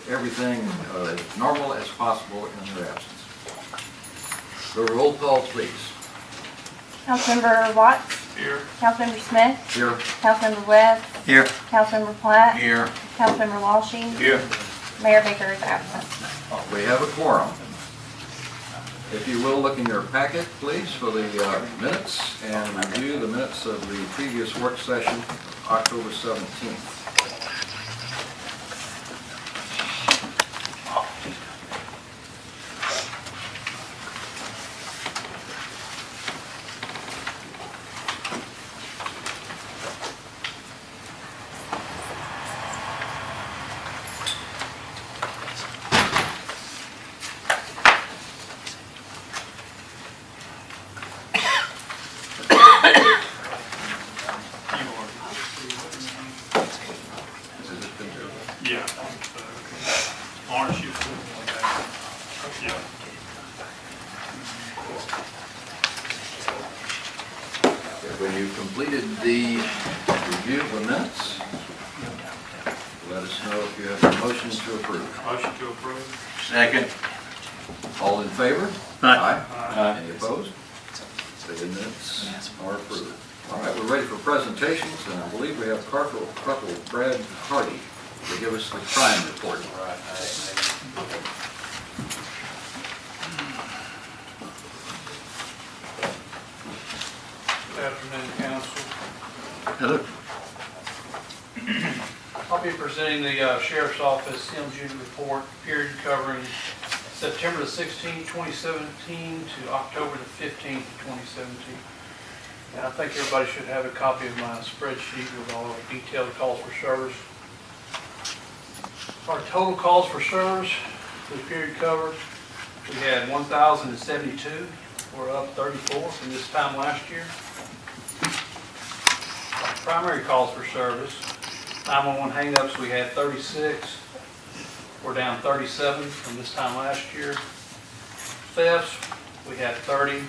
everything as normal as possible in their absence. The roll call, please. Councilmember Watts. Here. Councilmember Smith. Here. Councilmember Webb. Here. Councilmember Platt. Here. Councilmember Walshing. Here. Mayor Baker is absent. We have a quorum. If you will, look in your packet, please, for the minutes and review the minutes of the previous work session, October 17th. Yeah. Orange, you yeah. When you've completed the review of the minutes, let us know if you have a motion to approve. Motion to approve. Second. All in favor? Aye. Aye. Any opposed? The minutes are approved. All right, we're ready for presentations, and I believe we have Corporal Brad Hardy to give us the crime report. Good afternoon, Council. Hello. I'll be presenting the Sheriff's Office Semmes Unit Report, period covering September the 16th, 2017 to October the 15th, 2017. And I think everybody should have a copy of my spreadsheet with all the detailed calls for service. Our total calls for service for the period covered, we had 1,072. We're up 34 from this time last year. Primary calls for service, 911 hang-ups, we had 36. We're down 37 from this time last year. Thefts, we had 30.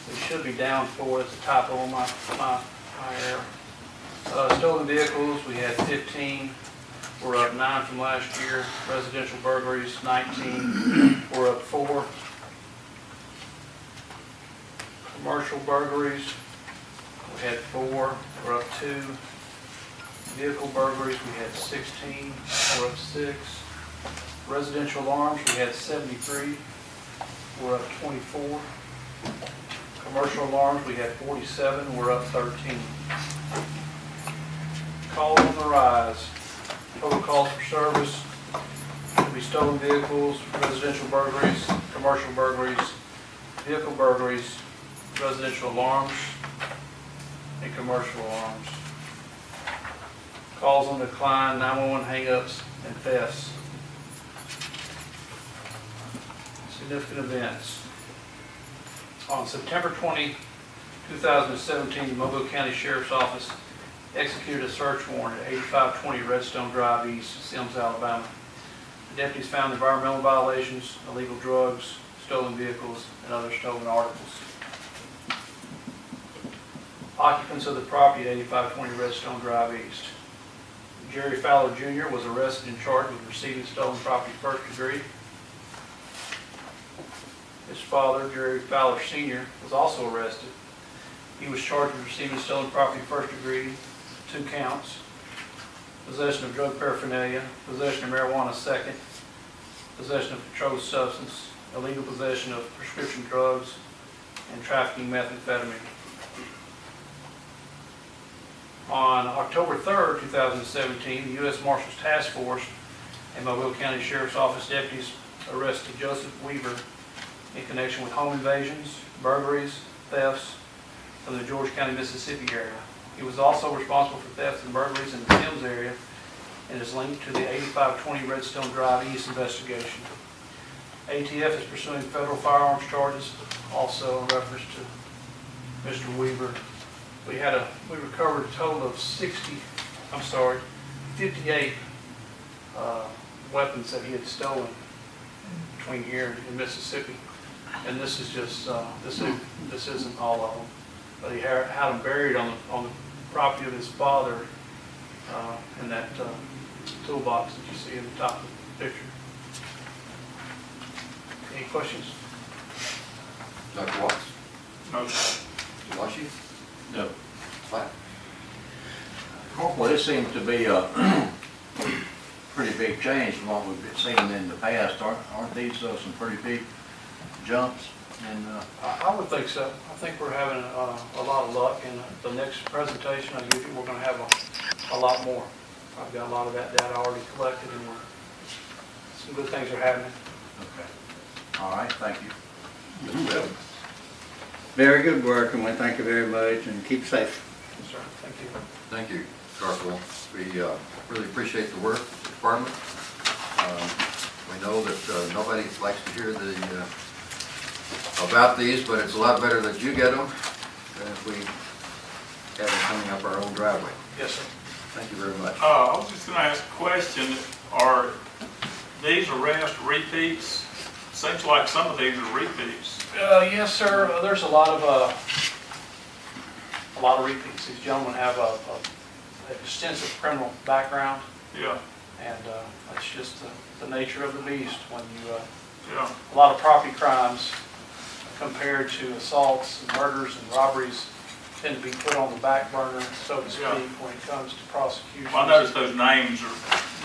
We should be down 4. It's a typo on my error. Stolen vehicles, we had 15. We're up 9 from last year. Residential burglaries, 19. We're up 4. Commercial burglaries, we had 4. We're up 2. Vehicle burglaries, we had 16. We're up 6. Residential alarms, we had 73. We're up 24. Commercial alarms, we had 47. We're up 13. Calls on the rise. Total calls for service will be stolen vehicles, residential burglaries, commercial burglaries, vehicle burglaries, residential alarms, and commercial alarms. Calls on decline, 911 hang-ups, and thefts. Significant events. On September 20, 2017, the Mobile County Sheriff's Office executed a search warrant at 8520 Redstone Drive East, Semmes, Alabama. The deputies found environmental violations, illegal drugs, stolen vehicles, and other stolen articles. Occupants of the property at 8520 Redstone Drive East. Jerry Fowler Jr. was arrested and charged with receiving stolen property first degree. His father, Jerry Fowler Sr., was also arrested. He was charged with receiving stolen property first degree, 2 counts, possession of drug paraphernalia, possession of marijuana second, possession of controlled substance, illegal possession of prescription drugs, and trafficking methamphetamine. On October 3rd, 2017, the U.S. Marshals Task Force and Mobile County Sheriff's Office deputies arrested Joseph Weaver in connection with home invasions, burglaries, thefts from the George County, Mississippi area. He was also responsible for thefts and burglaries in the Semmes area and is linked to the 8520 Redstone Drive East investigation. ATF is pursuing federal firearms charges, also in reference to Mr. Weaver. We recovered a total of 58 weapons that he had stolen between here and Mississippi. And this is just, this isn't all of them. But he had them buried on the property of his father in that toolbox that you see in the top picture. Any questions? Dr. Watts? No, sir. Washington? No. Platt? Well, this seems to be a pretty big change from what we've been seeing in the past. Aren't these some pretty big jumps? And I would think so. I think we're having a lot of luck, and the next presentation I give you, we're going to have a lot more. I've got a lot of that data already collected, and some good things are happening. okay. All right, thank you. Mr. Webb? Very good work, and we thank you very much, and keep safe. Yes, sir. Thank you. Thank you, Corporal. We really appreciate the work of the department. We know that nobody likes to hear about these, but it's a lot better that you get them than if we have them coming up our own driveway. Yes, sir. Thank you very much. I was just gonna ask a question. Are these arrests repeats? Seems like some of these are repeats. Yes, sir. There's a lot of repeats. These gentlemen have an extensive criminal background, Yeah, and that's just the nature of the beast. When you yeah, a lot of property crimes compared to assaults and murders and robberies tend to be put on the back burner, so to speak, Yeah. when it comes to prosecution. well, I noticed those names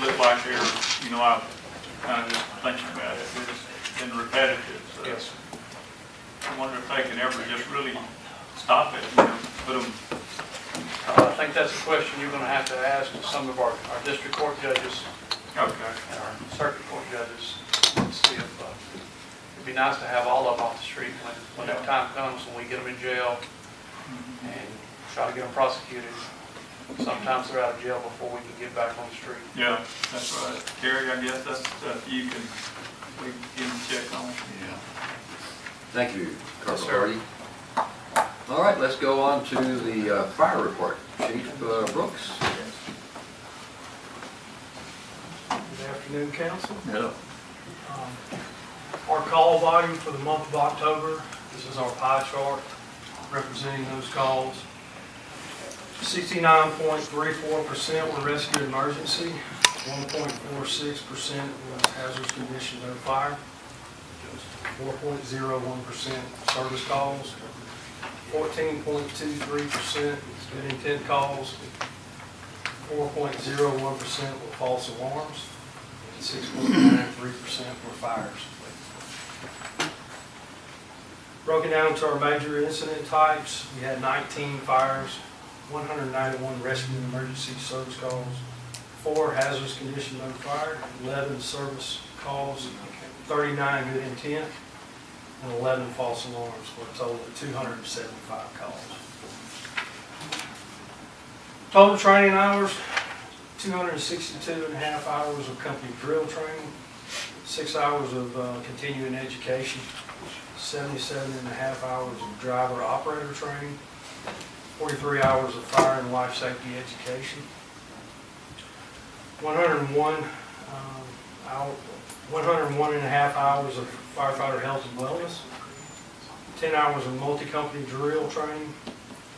look like they're, I kind of just thinking about it, it's been repetitive, so. Yes. I wonder if they can ever just really stop it, put them, I think that's a question you're going to have to ask to some of our district court judges okay. and our circuit court judges to see if it'd be nice to have all of them off the street when that time comes, when we get them in jail and try to get them prosecuted. Sometimes they're out of jail before we can get back on the street. Yeah, that's right. Terry, I guess that's stuff we can check on. Yeah. Thank you, Corporal Yes, sir. Hardy. All right, let's go on to the fire report. Chief Brooks. Good afternoon, council. Yeah. Our call volume for the month of October, this is our pie chart representing those calls. 69.34% were rescue emergency, 1.46% was hazardous condition no fire, 4.01% service calls, 14.23% good intent calls, 4.01% were false alarms, and 6.93% were fires. Broken down to our major incident types, we had 19 fires, 191 rescue and emergency service calls, 4 hazardous condition notified, 11 service calls, 39 good intent, and 11 false alarms, for a total of 275 calls. Total training hours, 262 and a half hours of company drill training, 6 hours of continuing education, 77 and a half hours of driver operator training, 43 hours of fire and life safety education, 101 and a half hours of firefighter health and wellness, 10 hours of multi-company drill training,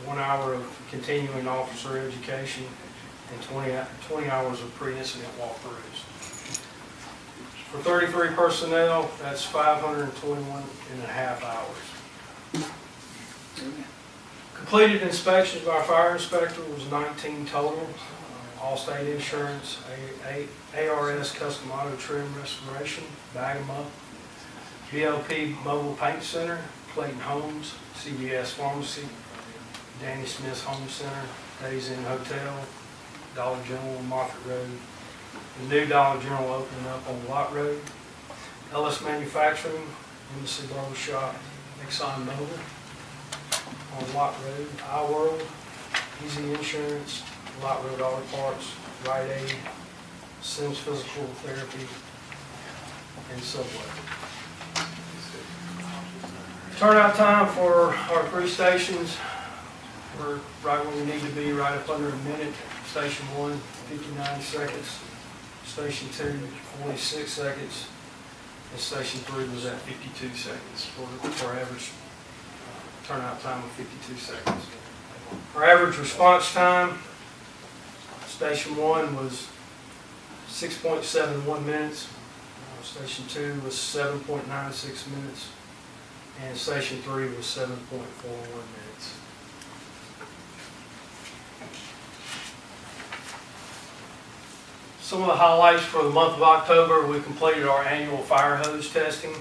1 hour of continuing officer education, and 20 hours of pre-incident walkthroughs. For 33 personnel, that's 521 and a half hours. Completed inspections by our fire inspector was 19 total. All-state insurance, ARS custom auto trim restoration, bag 'em up, BLP mobile paint center, Clayton Homes, CVS Pharmacy, Danny Smith's Home Center, Days Inn Hotel, Dollar General on Moffett Road, the new Dollar General opening up on Watt Road, Ellis Manufacturing, Embassy Barber Shop, Exxon Mobil on Watt Road, iWorld, Easy Insurance, Watt Road Auto Parts, Rite Aid, Semmes Physical Therapy, and Subway. Turnout time for our 3 stations, we're right where we need to be, right up under a minute. Station 1, 59 seconds. Station 2, 46 seconds. And Station 3 was at 52 seconds for average turnout time of 52 seconds. Our average response time, Station 1 was 6.71 minutes. Station 2 was 7.96 minutes, and Station 3 was 7.41 minutes. Some of the highlights for the month of October, we completed our annual fire hose testing.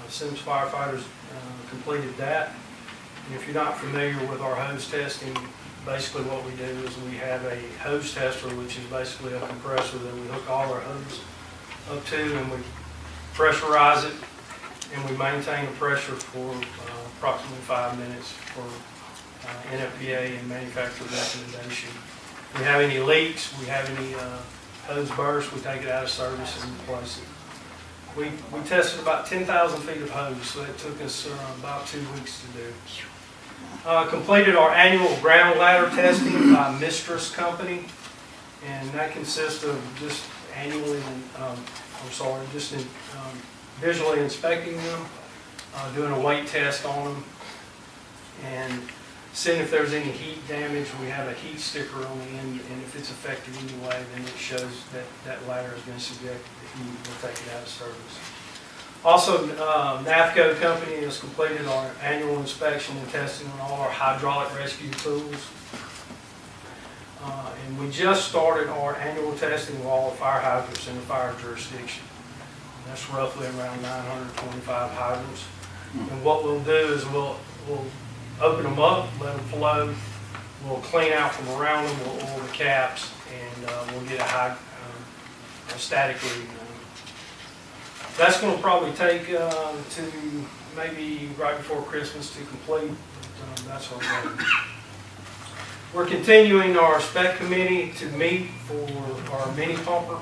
Semmes firefighters completed that. And if you're not familiar with our hose testing, basically what we do is we have a hose tester, which is basically a compressor that we hook all our hose up to, and we pressurize it, and we maintain the pressure for approximately 5 minutes for NFPA and manufacturer recommendation. If we have any leaks, we have any hose bursts, we take it out of service and replace it. We tested about 10,000 feet of hose, so it took us about 2 weeks to do. Completed our annual ground ladder testing by Mistress Company, and that consists of just annually, visually inspecting them, doing a weight test on them, and seeing if there's any heat damage. We have a heat sticker on the end, and if it's affected any way, then it shows that that ladder has been subjected to heat. We'll take it out of service. Also, NAFCO Company has completed our annual inspection and testing on all our hydraulic rescue tools. And we just started our annual testing of all the fire hydrants in the fire jurisdiction. And that's roughly around 925 hydrants. And what we'll do is we'll open them up, let them flow. We'll clean out from around them, we'll oil the caps, and we'll get a static reading. That's going to probably take to maybe right before Christmas to complete, but that's our goal. We're continuing our spec committee to meet for our mini pumper.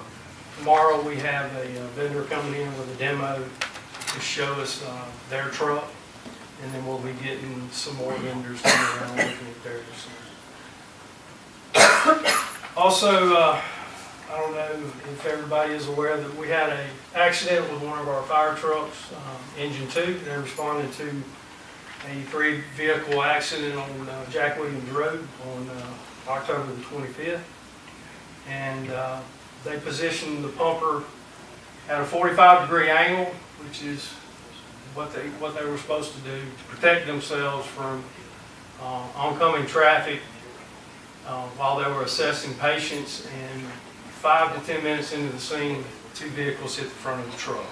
Tomorrow we have a vendor coming in with a demo to show us their truck, and then we'll be getting some more vendors coming around looking at theirs. Also, I don't know if everybody is aware that we had an accident with one of our fire trucks, engine 2. They responded to a 3-vehicle accident on Jack Williams Road on October the 25th. And they positioned the pumper at a 45-degree angle, which is what they were supposed to do to protect themselves from oncoming traffic while they were assessing patients. And 5 to 10 minutes into the scene, 2 vehicles hit the front of the truck.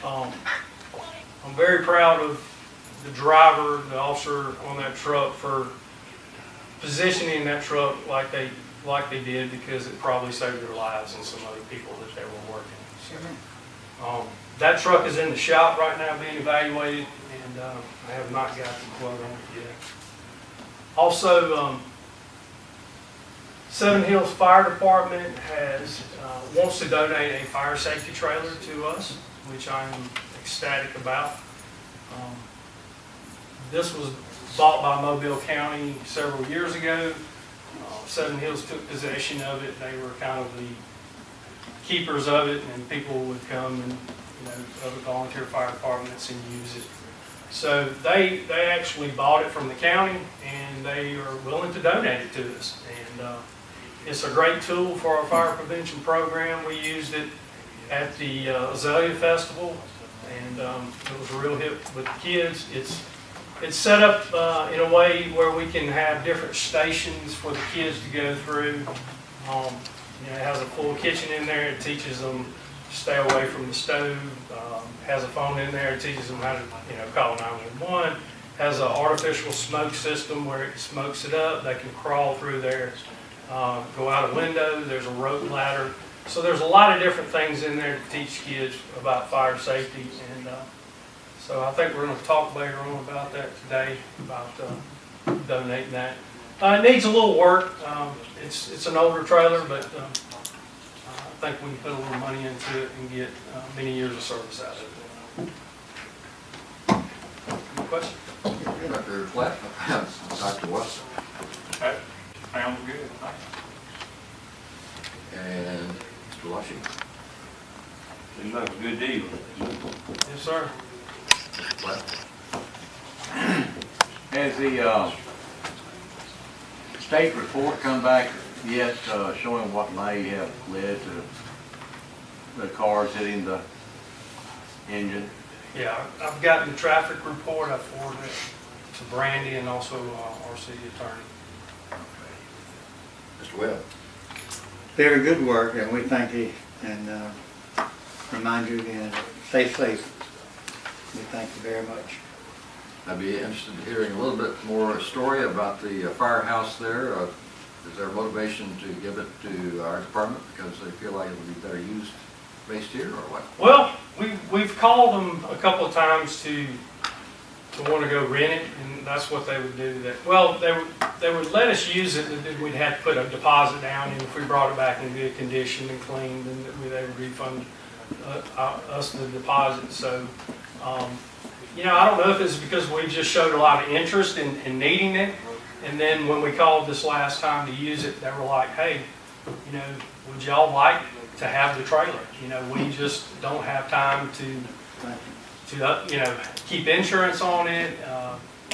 I'm very proud of the driver, the officer on that truck, for positioning that truck like they did, because it probably saved their lives and some other people that they were working. So, that truck is in the shop right now being evaluated, and I have not got the quote on it yet. Also, Seven Hills Fire Department wants to donate a fire safety trailer to us, which I am ecstatic about. This was bought by Mobile County several years ago. Seven Hills took possession of it. They were kind of the keepers of it, and people would come and, other volunteer fire departments and use it. So they actually bought it from the county, and they are willing to donate it to us. And it's a great tool for our fire prevention program. We used it at the Azalea Festival, and it was a real hit with the kids. It's set up in a way where we can have different stations for the kids to go through. It has a full kitchen in there. It teaches them to stay away from the stove. Has a phone in there. It teaches them how to call 911. Has an artificial smoke system where it smokes it up. They can crawl through there, go out a window. There's a rope ladder. So there's a lot of different things in there to teach kids about fire safety. And so I think we're going to talk later on about that today, about donating that. It needs a little work. It's an older trailer, but I think we can put a little money into it and get many years of service out of it. Any questions? Dr. Platt, Dr. West, That sounds good. and Mr. Washington. Seems like a good deal. Yes, sir. Mr. Platt. Has the state report come back yet, showing what may have led to the cars hitting the engine. Yeah, I've gotten the traffic report, I forwarded it to Brandy and also our city attorney. Mr. Webb? Very good work, and we thank you, and remind you again, stay safe. We thank you very much. I'd be interested in hearing a little bit more story about the firehouse there. Is there motivation to give it to our department because they feel like it would be better used based here, or what? Well, we've called them a couple of times to want to go rent it, and that's what they would do. They would let us use it, and then we'd have to put a deposit down, and if we brought it back in good condition and clean, then they would refund us the deposit. So, I don't know if it's because we just showed a lot of interest in needing it, and then when we called this last time to use it, they were like, hey, would y'all like to have the trailer? We just don't have time to keep insurance on it,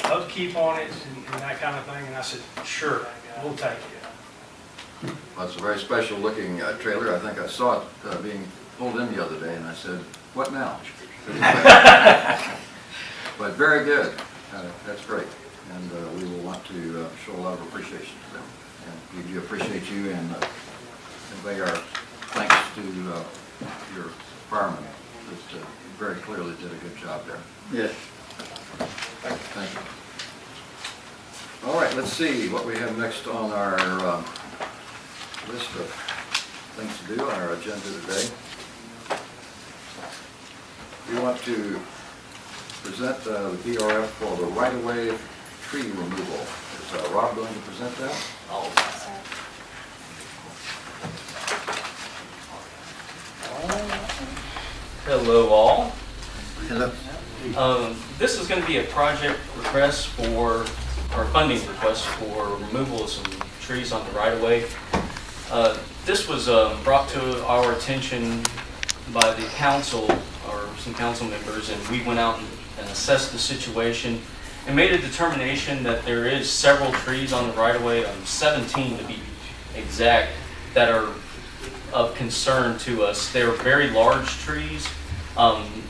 upkeep on it, and that kind of thing. And I said, sure, we'll take it. Well, it's a very special looking trailer. I think I saw it being pulled in the other day, and I said, what now? But very good. That's great. And we will want to show a lot of appreciation to them. And we do appreciate you and convey our thanks to your firemen that very clearly did a good job there. Yes. Thank you. All right, let's see what we have next on our list of things to do on our agenda today. We want to present the PRF for the right-of-way tree removal. Is Rob going to present that? Hello all. Hello. This is going to be a project request or funding request for removal of some trees on the right-of-way. This was brought to our attention by the council or some council members, and we went out and assessed the situation and made a determination that there is several trees on the right-of-way, 17 to be exact, that are of concern to us. They're very large trees,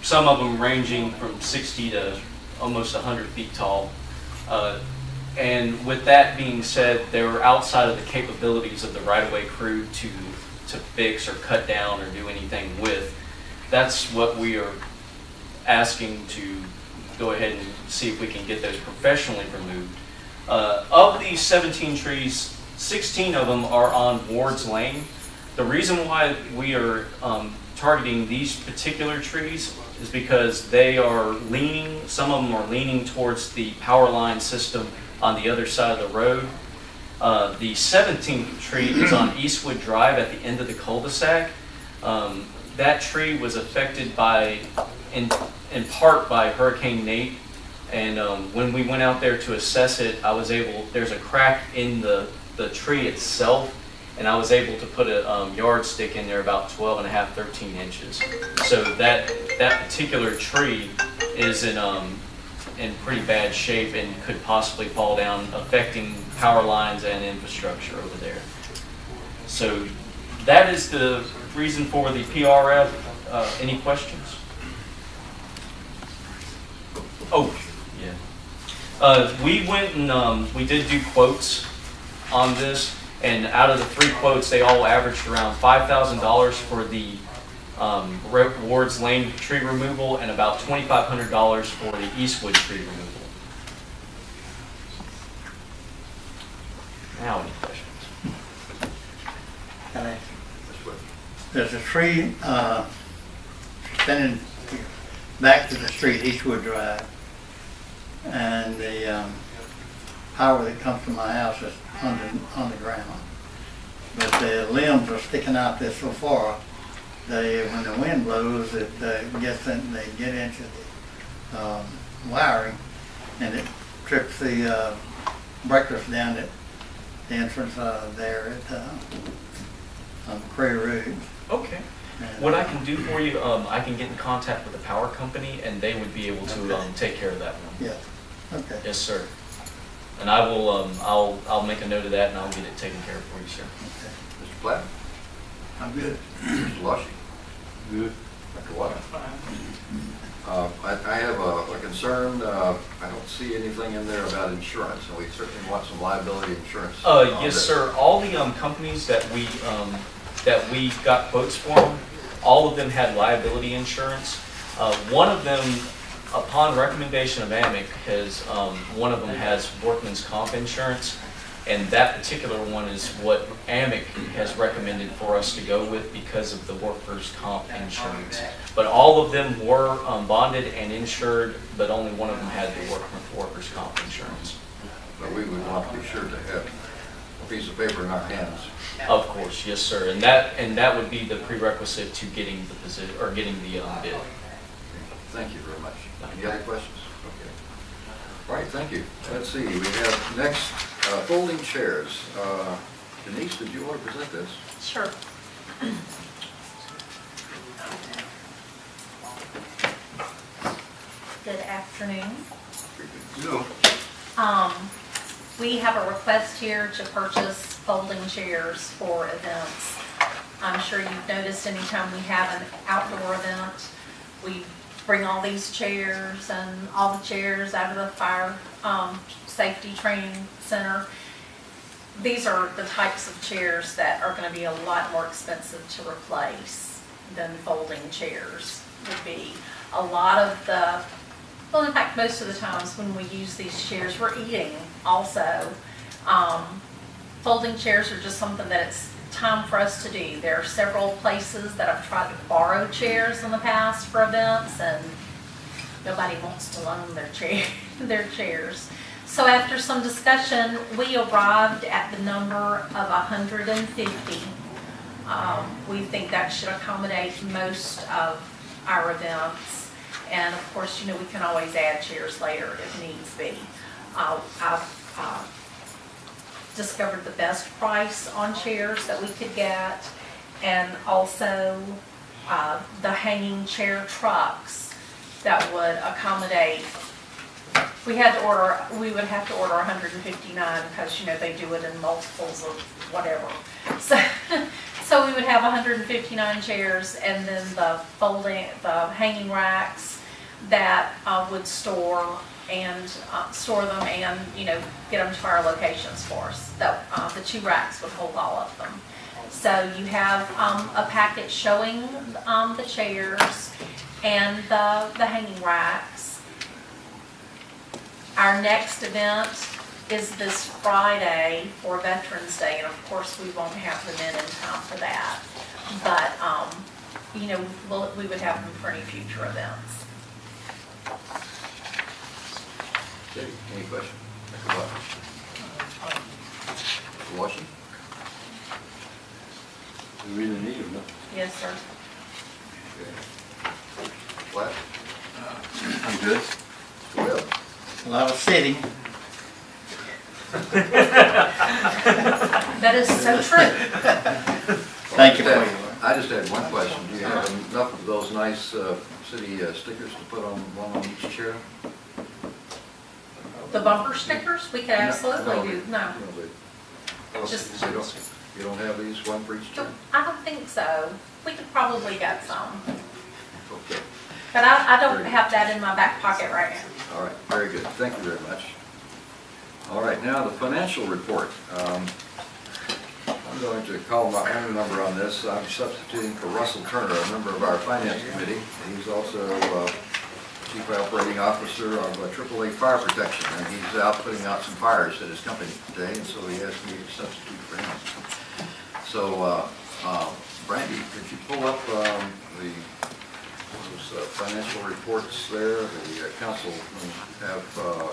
some of them ranging from 60 to almost 100 feet tall. And with that being said, they were outside of the capabilities of the right-of-way crew to fix or cut down or do anything with. That's what we are asking to go ahead and see if we can get those professionally removed. Of these 17 trees, 16 of them are on Ward's Lane. The reason why we are targeting these particular trees is because they are leaning, some of them are leaning towards the power line system on the other side of the road. The 17th tree is on Eastwood Drive at the end of the cul-de-sac. That tree was affected in part by Hurricane Nate, and when we went out there to assess it, there's a crack in the tree itself, and I was able to put a yardstick in there about 12 and a half, 13 inches. So that particular tree is in pretty bad shape and could possibly fall down, affecting power lines and infrastructure over there. So that is the reason for the PRF. Any questions? Oh, yeah. We went and we did do quotes on this, and out of the 3 quotes, they all averaged around $5,000 for the Ward's Lane tree removal and about $2,500 for the Eastwood tree removal. Now, any questions? Can I- There's a tree extending back to the street, Eastwood Drive, and the power that comes from my house is on the ground. But the limbs are sticking out there so far, when the wind blows, they get into the wiring, and it trips the breakers down at the entrance there at on Prairie Rouge. Okay. What I can do for you, I can get in contact with the power company, and they would be able to take care of that one. Yeah. Okay. Yes, sir. And I will, I'll make a note of that, and I'll get it taken care of for you, sir. Okay. Mr. Platt? I'm good. Mr. Lushy? Good. Dr. Water? I have a concern. I don't see anything in there about insurance, and we certainly want some liability insurance. on Yes, this. sir. All the companies that we got quotes from, all of them had liability insurance. One of them, upon recommendation of AMIC, one of them has workman's comp insurance, and that particular one is what AMIC has recommended for us to go with because of the workers' comp insurance. But all of them were bonded and insured, but only one of them had the workers' comp insurance. But we would want to be sure to have a piece of paper in our hands. Of course, yes, sir. And that would be the prerequisite to getting the position, or getting the bid. Thank you very much. Any other questions? Okay. All right, thank you. Let's see, we have next folding chairs. Denise, did you want to present this? Sure. Good afternoon. No. We have a request here to purchase folding chairs for events. I'm sure you've noticed anytime we have an outdoor event, we bring all these chairs and all the chairs out of the fire safety training center. These are the types of chairs that are going to be a lot more expensive to replace than folding chairs would be. A lot of the, well, in fact, most of the times when we use these chairs, we're eating also. Folding chairs are just something that it's time for us to do. There are several places that I've tried to borrow chairs in the past for events, and nobody wants to loan their chairs. So after some discussion, we arrived at the number of 150. We think that should accommodate most of our events. And of course, we can always add chairs later if needs be. I've discovered the best price on chairs that we could get, and also the hanging chair trucks that would accommodate. We would have to order 159 because they do it in multiples of whatever. So we would have 159 chairs, and then the hanging racks that would store them and get them to our locations for us. The 2 racks would hold all of them. So you have a packet showing the chairs and the hanging racks. Our next event is this Friday for Veterans Day, and of course we won't have them in time for that. But we would have them for any future events. Okay, any questions? Mr. Washington? We really need them. Yes, sir. Okay. Flat? I'm good. Well, A lot of sitting. That is so true. Thank you I just had one question. Do you have enough of those nice city stickers to put on one on each chair? The bumper stickers, we could absolutely do. No, Just, you don't have these, one for each chair? I don't think so. We could probably get some. Okay, But I don't have that in my back pocket right now. all right, very good. Thank you very much. All right, now the financial report. I'm going to call my own number on this. I'm substituting for Russell Turner, a member of our finance committee. He's also Chief Operating Officer of AAA Fire Protection, and he's out putting out some fires at his company today, and so he asked me to substitute for him. So, Brandy, could you pull up those financial reports there? The council have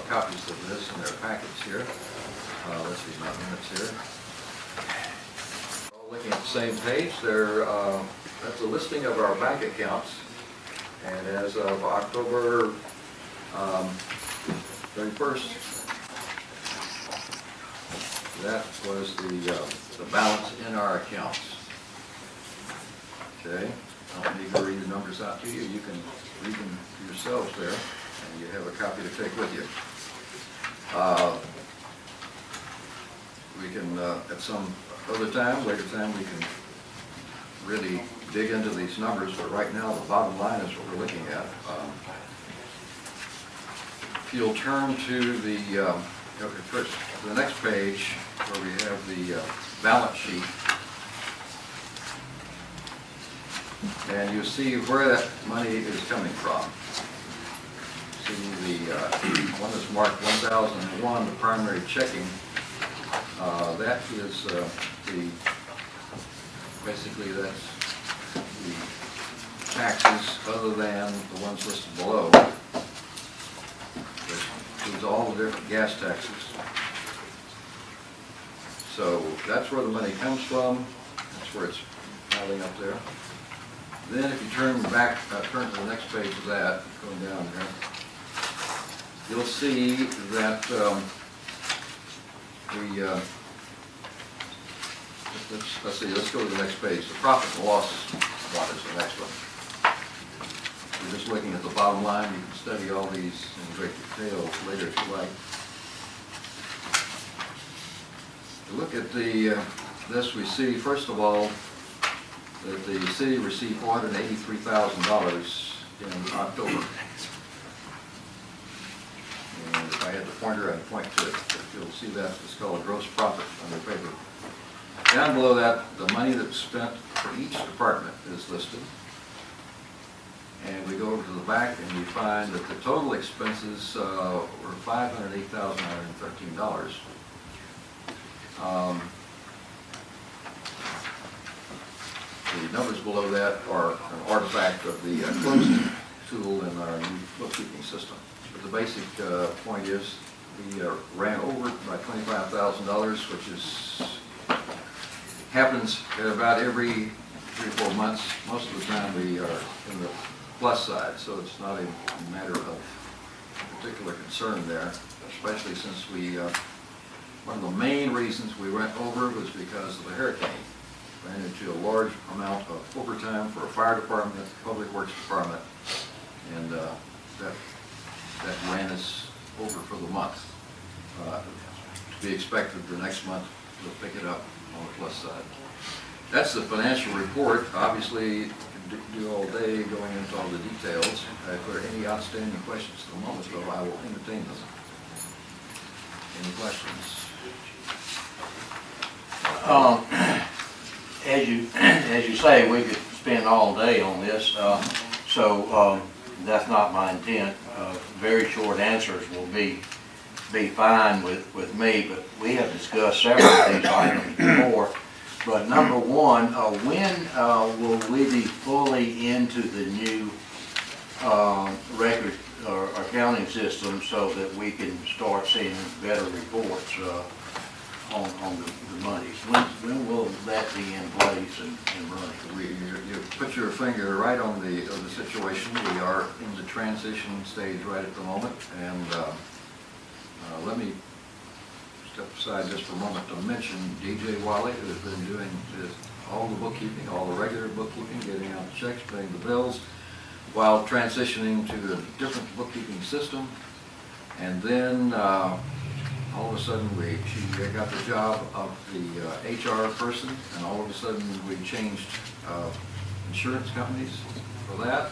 copies of this in their packets here. Let's see, my minutes here. All looking at the same page, that's a listing of our bank accounts. And as of October 31st, that was the balance in our accounts. Okay, I don't need to read the numbers out to you. You can read them yourselves there, and you have a copy to take with you. We can, at some other time, later time, we can really dig into these numbers, but right now the bottom line is what we're looking at. you'll turn to the next page where we have the balance sheet. And you see where that money is coming from. See the one that's marked 1001, the primary checking. That is basically that's the taxes other than the ones listed below. Which includes all the different gas taxes. So that's where the money comes from. That's where it's piling up there. Then if you turn turn to the next page of that, going down here, you'll see that let's go to the next page. The profit and loss one is the next one. You're just looking at the bottom line. You can study all these in great detail later if you like. To look at this, we see first of all that the city received $483,000 in October. And if I had the pointer, I'd point to it. But you'll see that it's called gross profit on the paper. Down below that, the money that's spent for each department is listed. And we go over to the back and we find that the total expenses were $508,913. The numbers below that are an artifact of the closing tool in our new bookkeeping system. But the basic point is we ran over by $25,000, which happens at about every 3 or 4 months. Most of the time we are in the plus side, so it's not a matter of particular concern there, especially since one of the main reasons we went over was because of the hurricane. Ran into a large amount of overtime for a fire department, public works department, and that ran us over for the month. To be expected the next month we'll pick it up on the plus side. That's the financial report. Obviously, you can do all day going into all the details. If there are any outstanding questions at the moment, though, I will entertain them. Any questions? As you say, we could spend all day on this, so that's not my intent. Very short answers will be fine with me, but we have discussed several of these items before. But number one, when will we be fully into the new record or accounting system so that we can start seeing better reports on the monies? When will that be in place and running? You put your finger right on the situation. We are in the transition stage right at the moment, and let me step aside just for a moment to mention DJ Wiley, who has been doing all the bookkeeping, all the regular bookkeeping, getting out the checks, paying the bills, while transitioning to a different bookkeeping system. And then all of a sudden she got the job of the HR person, and all of a sudden we changed insurance companies for that.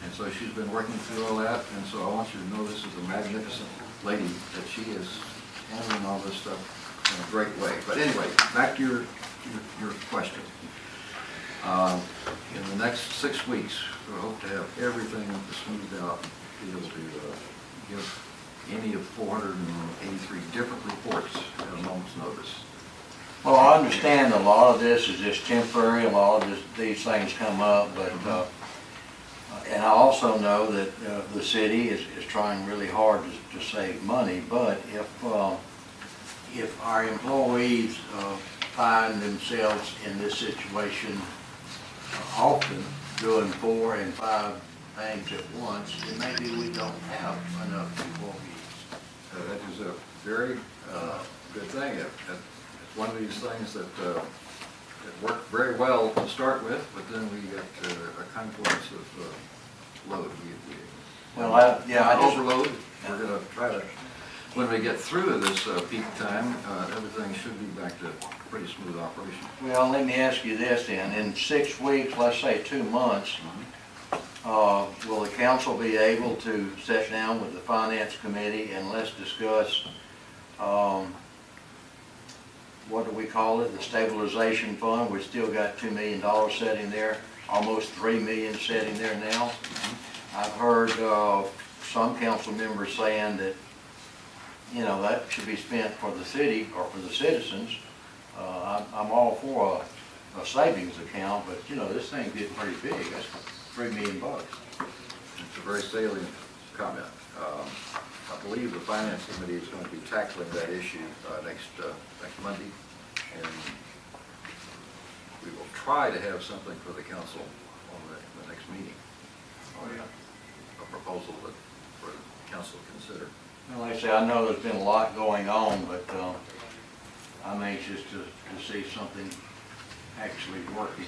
And so she's been working through all that, and so I want you to know this is a magnificent lady, that she is handling all this stuff in a great way. But anyway, back to your question. In the next 6 weeks, we hope to have everything smoothed out, be able to give any of 483 different reports at a moment's notice. Well, I understand a lot of this is just temporary, a lot of these things come up, but and I also know that the city is trying really hard to save money, but if our employees find themselves in this situation often doing 4 and 5 things at once, then maybe we don't have enough employees. That is a very good thing. It's one of these things that it worked very well to start with, but then we got a confluence of load. Overload. We're going to try to, when we get through this peak time, everything should be back to pretty smooth operation. Well, let me ask you this then. In 6 weeks, let's say 2 months, Will the council be able to sit down with the finance committee and let's discuss, what do we call it, the stabilization fund? We've still got $2 million sitting there, almost $3 million sitting there now. I've heard some council members saying that, you know, that should be spent for the city or for the citizens. I'm all for a savings account, but, you know, this thing's getting pretty big. That's $3 million. It's a very salient comment. I believe the finance committee is going to be tackling that issue next Monday, and we will try to have something for the council on the next meeting. A proposal that for the council to consider. Well, like I say, I know there's been a lot going on, but I'm anxious to see something actually working.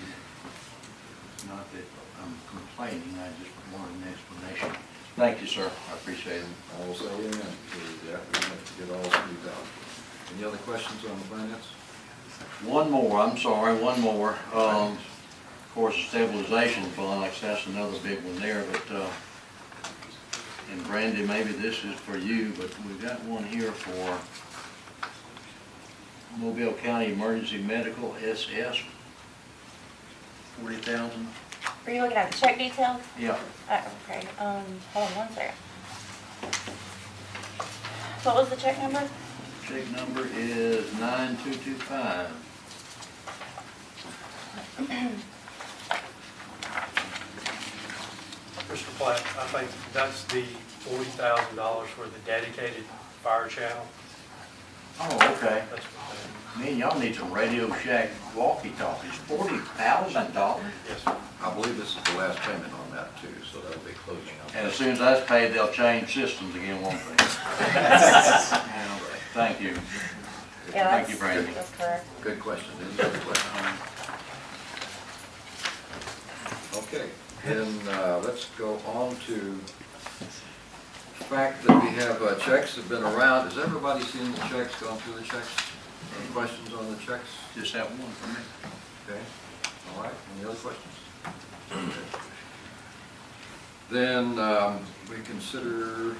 Not that I'm complaining, I just wanted an explanation. Thank you, sir. I appreciate it. I will say amen to that. We have to get all smoothed out. Any other questions on the finance? One more, I'm sorry, one more. Of course, the stabilization fund, like that's another big one there, but, and Brandy, maybe this is for you, but we've got one here for Mobile County Emergency Medical SS, 40,000. Are you looking at the check details? Yeah. Okay, hold on one second. What was the check number? Check number is 9225. Mr. Platt, I think that's the $40,000 for the dedicated fire channel. Oh, okay. That's what Man, y'all need some Radio Shack walkie-talkies. $40,000? yes, sir. I believe this is the last payment on that too, so that'll be closing out. And as soon as that's paid, they'll change systems again, won't they? Thank you. Yeah, Thank you, Brandy. that's correct. Good question. Any other questions? Okay, then let's go on to the fact that we have checks have been around. Has everybody seen the checks, gone through the checks? Any questions on the checks? Just that one for me. Okay, all right. Any other questions? Then we consider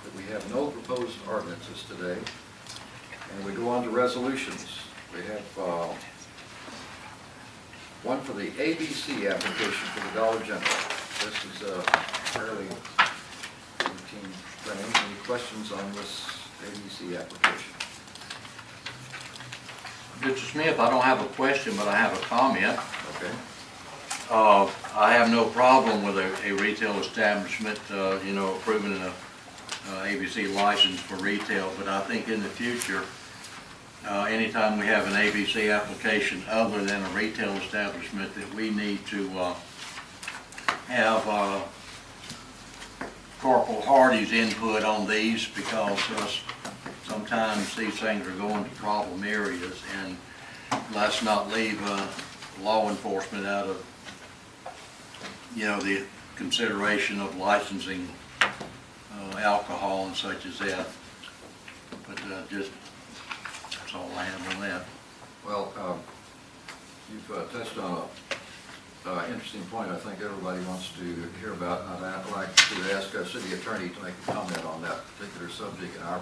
that we have no proposed ordinances today. And we go on to resolutions. We have one for the ABC application for the Dollar General. This is a fairly routine thing. Any questions on this ABC application? Mr. Smith, I don't have a question, but I have a comment. Okay. I have no problem with a retail establishment, you know, approving an ABC license for retail, but I think in the future, anytime we have an ABC application other than a retail establishment, that we need to have Corporal Hardy's input on these, because sometimes these things are going to problem areas, and let's not leave law enforcement out of, you know, the consideration of licensing alcohol and such as that. But just, that's all I have on that. Well, you've touched on an interesting point I think everybody wants to hear about, and I'd like to ask our city attorney to make a comment on that particular subject and our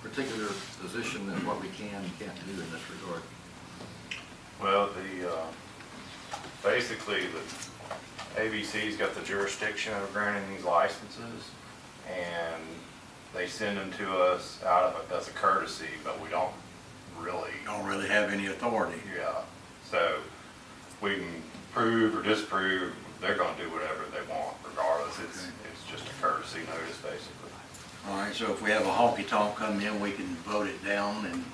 particular position and what we can and can't do in this regard. Well, basically, the ABC's got the jurisdiction of granting these licenses, and they send them to us out of, as a courtesy, but we don't really have any authority. Yeah, so we can prove or disprove, they're gonna do whatever they want regardless. It's just a courtesy notice, basically. All right, so if we have a honky-tonk come in, we can vote it down and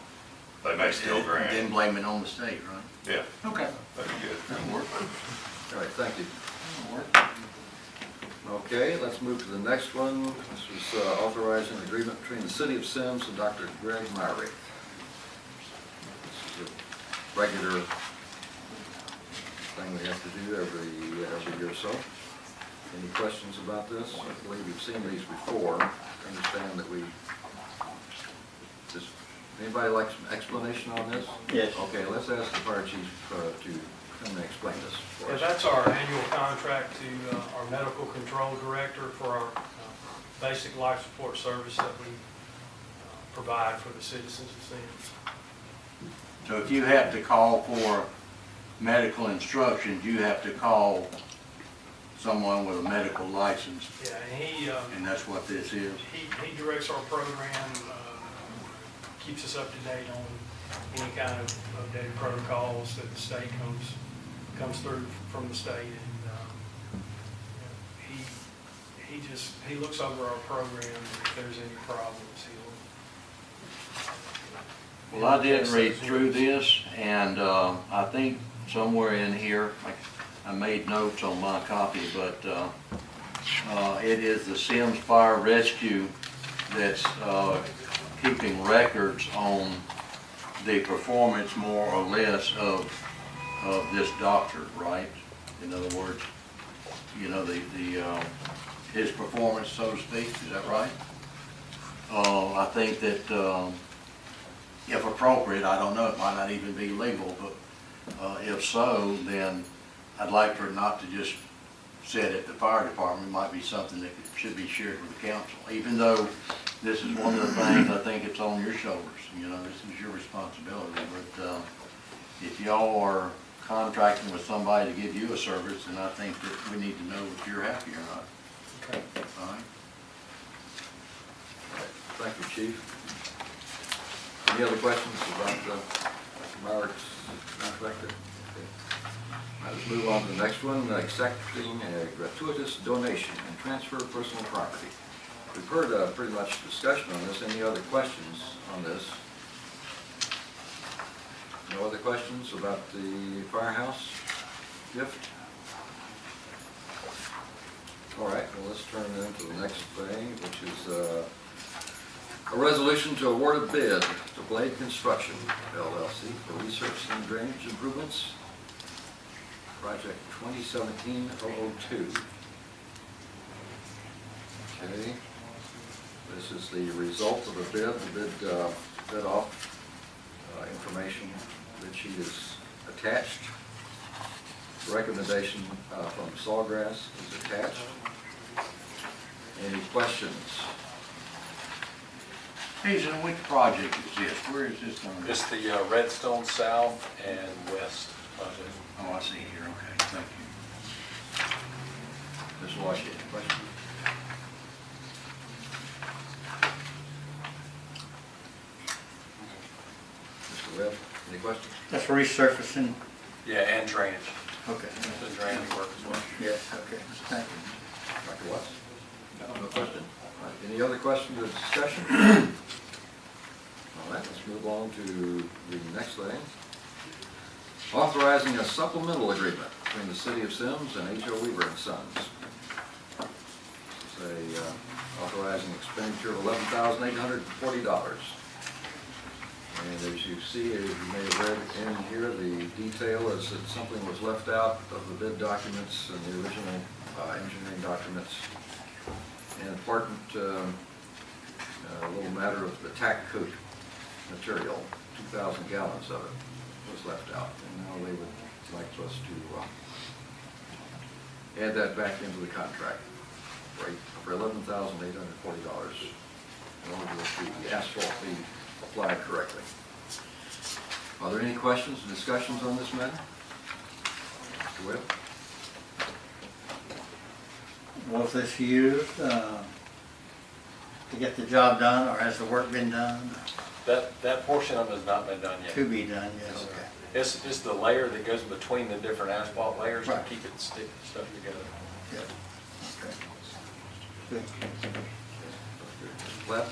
They may still and grant. then blame it on the state, right? Yeah, Okay. that'd be good. That'll work. All right, thank you. That'll work. Okay, let's move to the next one. This is authorizing an agreement between the city of Semmes and Dr. Greg Myrick. This is a regular thing we have to do every year or so. Any questions about this? I believe we've seen these before. Understand that we just, anybody like some explanation on this? Yes. Okay, let's ask the fire chief to come and explain this for Yeah, us. that's our annual contract to our medical control director for our basic life support service that we provide for the citizens of Semmes. So if you have to call for medical instructions, you have to call someone with a medical license, Yeah, and and that's what this is. he directs our program, keeps us up to date on any kind of updated protocols that the state comes through from the state. And he looks over our program, and if there's any problems, he'll. Well, I did read through this, and I think somewhere in here, I made notes on my copy, but it is the Semmes Fire Rescue that's keeping records on the performance, more or less, of this doctor, right? In other words, you know, his performance, so to speak, is that right? I think that if appropriate, I don't know, it might not even be legal, but if so, then I'd like for it not to just sit at the fire department. It might be something that should be shared with the council, even though this is one of the things I think it's on your shoulders. You know, this is your responsibility, but if y'all are contracting with somebody to give you a service, then I think that we need to know if you're happy or not. Okay. All right? Thank you, Chief. Any other questions about Mauer's contract? Okay. Now, let's move on to the next one, accepting a gratuitous donation and transfer of personal property. We've heard pretty much discussion on this. Any other questions on this? No other questions about the firehouse gift? All right, well, let's turn then to the next thing, which is a resolution to award a bid to Blade Construction LLC for research and drainage improvements, project 2017-002. Okay, this is the result of a bid. The bid off information. Bid sheet is attached. Recommendation from Sawgrass is attached. Any questions? Hazen, which project is this? Where is this on? It's the Redstone South and West project. Oh, I see here, okay, thank you. Mr. Washington, question? Mr. Webb, any questions? That's resurfacing. Yeah, and drainage. Okay. The drainage work as well. Yes, okay, thank you. Dr. Watts? No question. All right, any other questions or discussion? All right, let's move on to the next thing. Authorizing a supplemental agreement between the City of Semmes and H.O. Weaver and Sons. It's authorizing expenditure of $11,840. And as you see, as you may have read in here, the detail is that something was left out of the bid documents and the original engineering documents. And important little matter of the tack coat material, 2,000 gallons of it was left out. And now they would like us to add that back into the contract for $11,840 in order that the asphalt be applied correctly. Are there any questions or discussions on this matter? Mr. Webb? Was this used to get the job done, or has the work been done? That portion of it has not been done yet. To be done, yes, okay. It's the layer that goes between the different asphalt layers to Right. keep it stuck together. Good, okay. Good. Mr. Platt?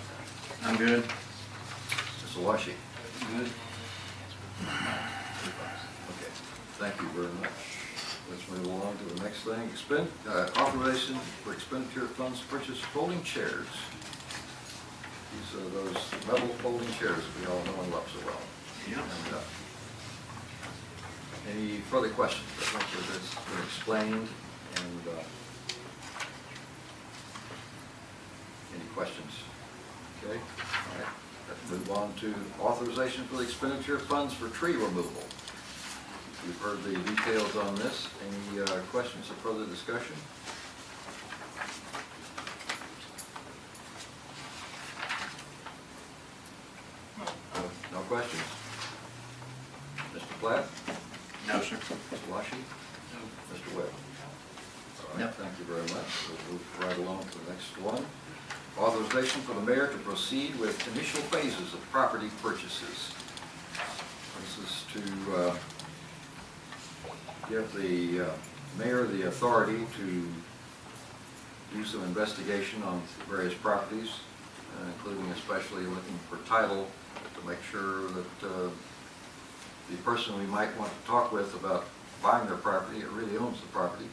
I'm good. Mr. Washie? Good. Okay, thank you very much. Let's move along to the next thing. Authorization for expenditure of funds to purchase folding chairs. These are those metal folding chairs that we all know and love so well. Yeah. And, any further questions? I think that it's been explained, and any questions? Okay, all right. Let's move on to authorization for the expenditure of funds for tree removal. You've heard the details on this. Any questions or further discussion? No questions? Mr. Platt? No, sir. Mr. Washington? Mr. Webb? All right, thank you very much. We'll move right along to the next one. Authorization for the mayor to proceed with initial phases of property purchases. This is to give the mayor the authority to do some investigation on various properties, including especially looking for title to make sure that the person we might want to talk with about buying their property really owns the property.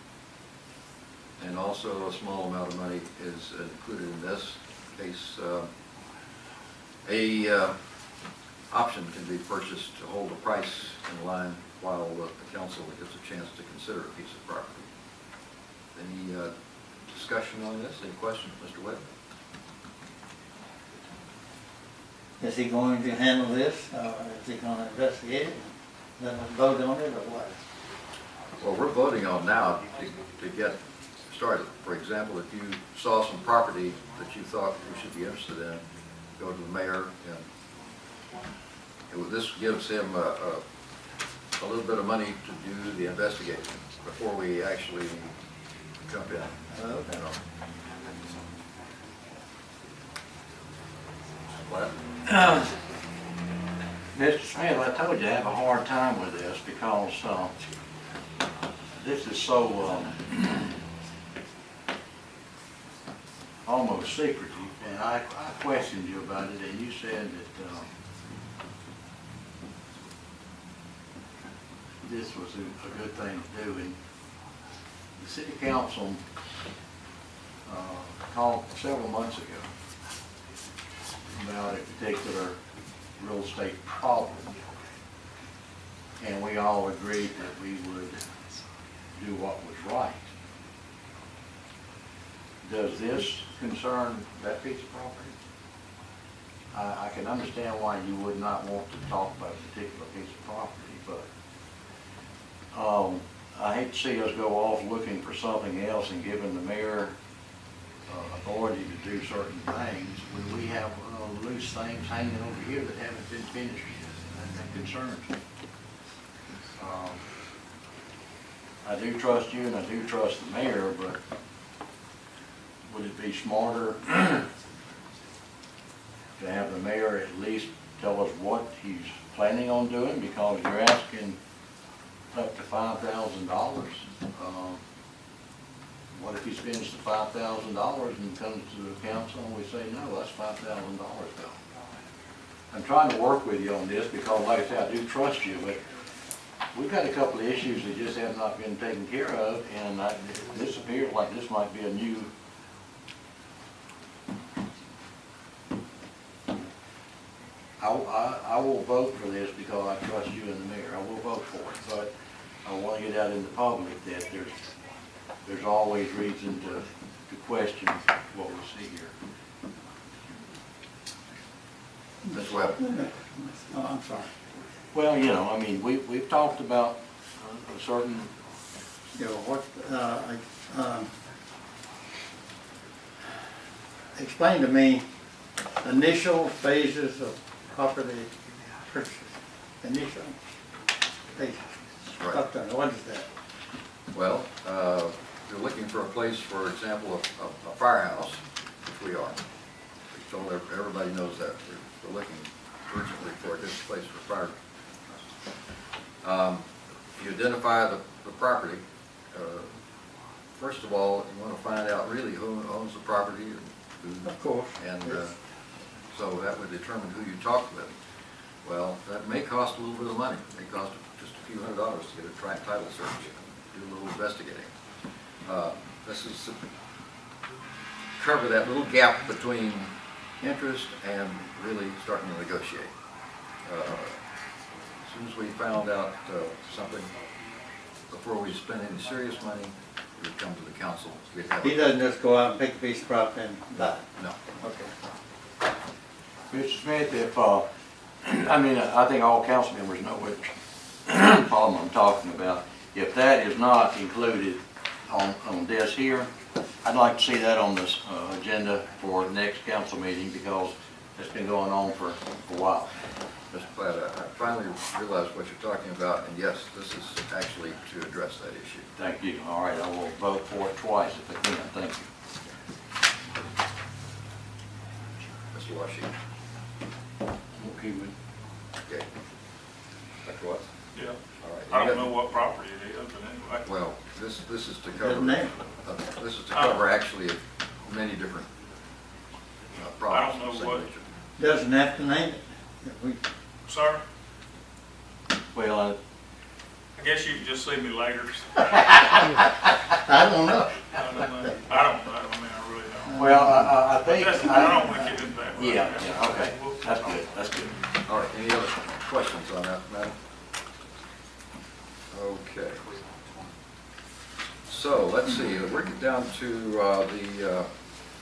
And also a small amount of money is included in this case. Option can be purchased to hold the price in line while the council gets a chance to consider a piece of property. Any discussion on this? Any questions, Mr. Webb? Is he going to handle this, or is he going to investigate it, then vote on it, or what? Well, we're voting on now to get started. For example, if you saw some property that you thought we should be interested in, go to the mayor, and this gives him a little bit of money to do the investigation before we actually jump in. Okay. What? Mr. Smith, I told you I have a hard time with this because this is so almost secretive, and I questioned you about it, and you said that this was a good thing to do. And the city council called several months ago about a particular real estate problem, and we all agreed that we would do what was right. Does this concern that piece of property? I can understand why you would not want to talk about a particular piece of property, but I hate to see us go off looking for something else and giving the mayor authority to do certain things when we have loose things hanging over here that haven't been finished yet, and that concerns me. I do trust you and I do trust the mayor, but would it be smarter to have the mayor at least tell us what he's planning on doing, because you're asking up to $5,000. What if he spends the $5,000 and comes to the council and we say, no, that's $5,000 gone? I'm trying to work with you on this because, like I said, I do trust you, but we've got a couple of issues that just have not been taken care of, and this appears like this might be a new. I will vote for this because I trust you and the mayor. I will vote for it, but I want to get out in the public that there's always reason to question what we see here. Ms. Webb? Oh, I'm sorry. Well, you know, I mean, we've talked about a certain. You know, explain to me initial phases of property purchase. Initial phases. Right. What is that? Well, you're looking for a place, for example, a firehouse, which we are. We told everybody knows that. We're looking urgently for a good place for fire. You identify the property. First of all, you want to find out really who owns the property and who. Of course. And Yes. so that would determine who you talk with. Well, that may cost a little bit of money. It may cost just a few $100s to get a title search, do a little investigating. This is to cover that little gap between interest and really starting to negotiate. As soon as we found out something, before we spend any serious money, we would come to the council. We'd have He doesn't just go out and pick a piece of property and buy it. No. Okay. Mr. Smith, if, I mean, I think all council members know it. problem I'm talking about. If that is not included on this here, I'd like to see that on this agenda for the next council meeting because it's been going on for a while. Mr. Platt, I finally realized what you're talking about, and yes, this is actually to address that issue. Thank you. All right, I will vote for it twice if I can. Thank you. Mr. Washington? Okay, Okay. Dr. Watts? Yeah, All right. I don't know what property it is, but anyway. Well, this is to Doesn't cover, it? this is to cover actually many different problems. I don't know of the same what- nature. Doesn't have to name it. We, Sir, Well, I guess you can just see me later. I don't know. I don't know. I mean, I really don't. well, I think. I don't want to get into that. right Yeah, now. yeah, okay. We'll- That's good, that's good. All right, any other questions on that, madam? Okay. So, let's see, we're getting down to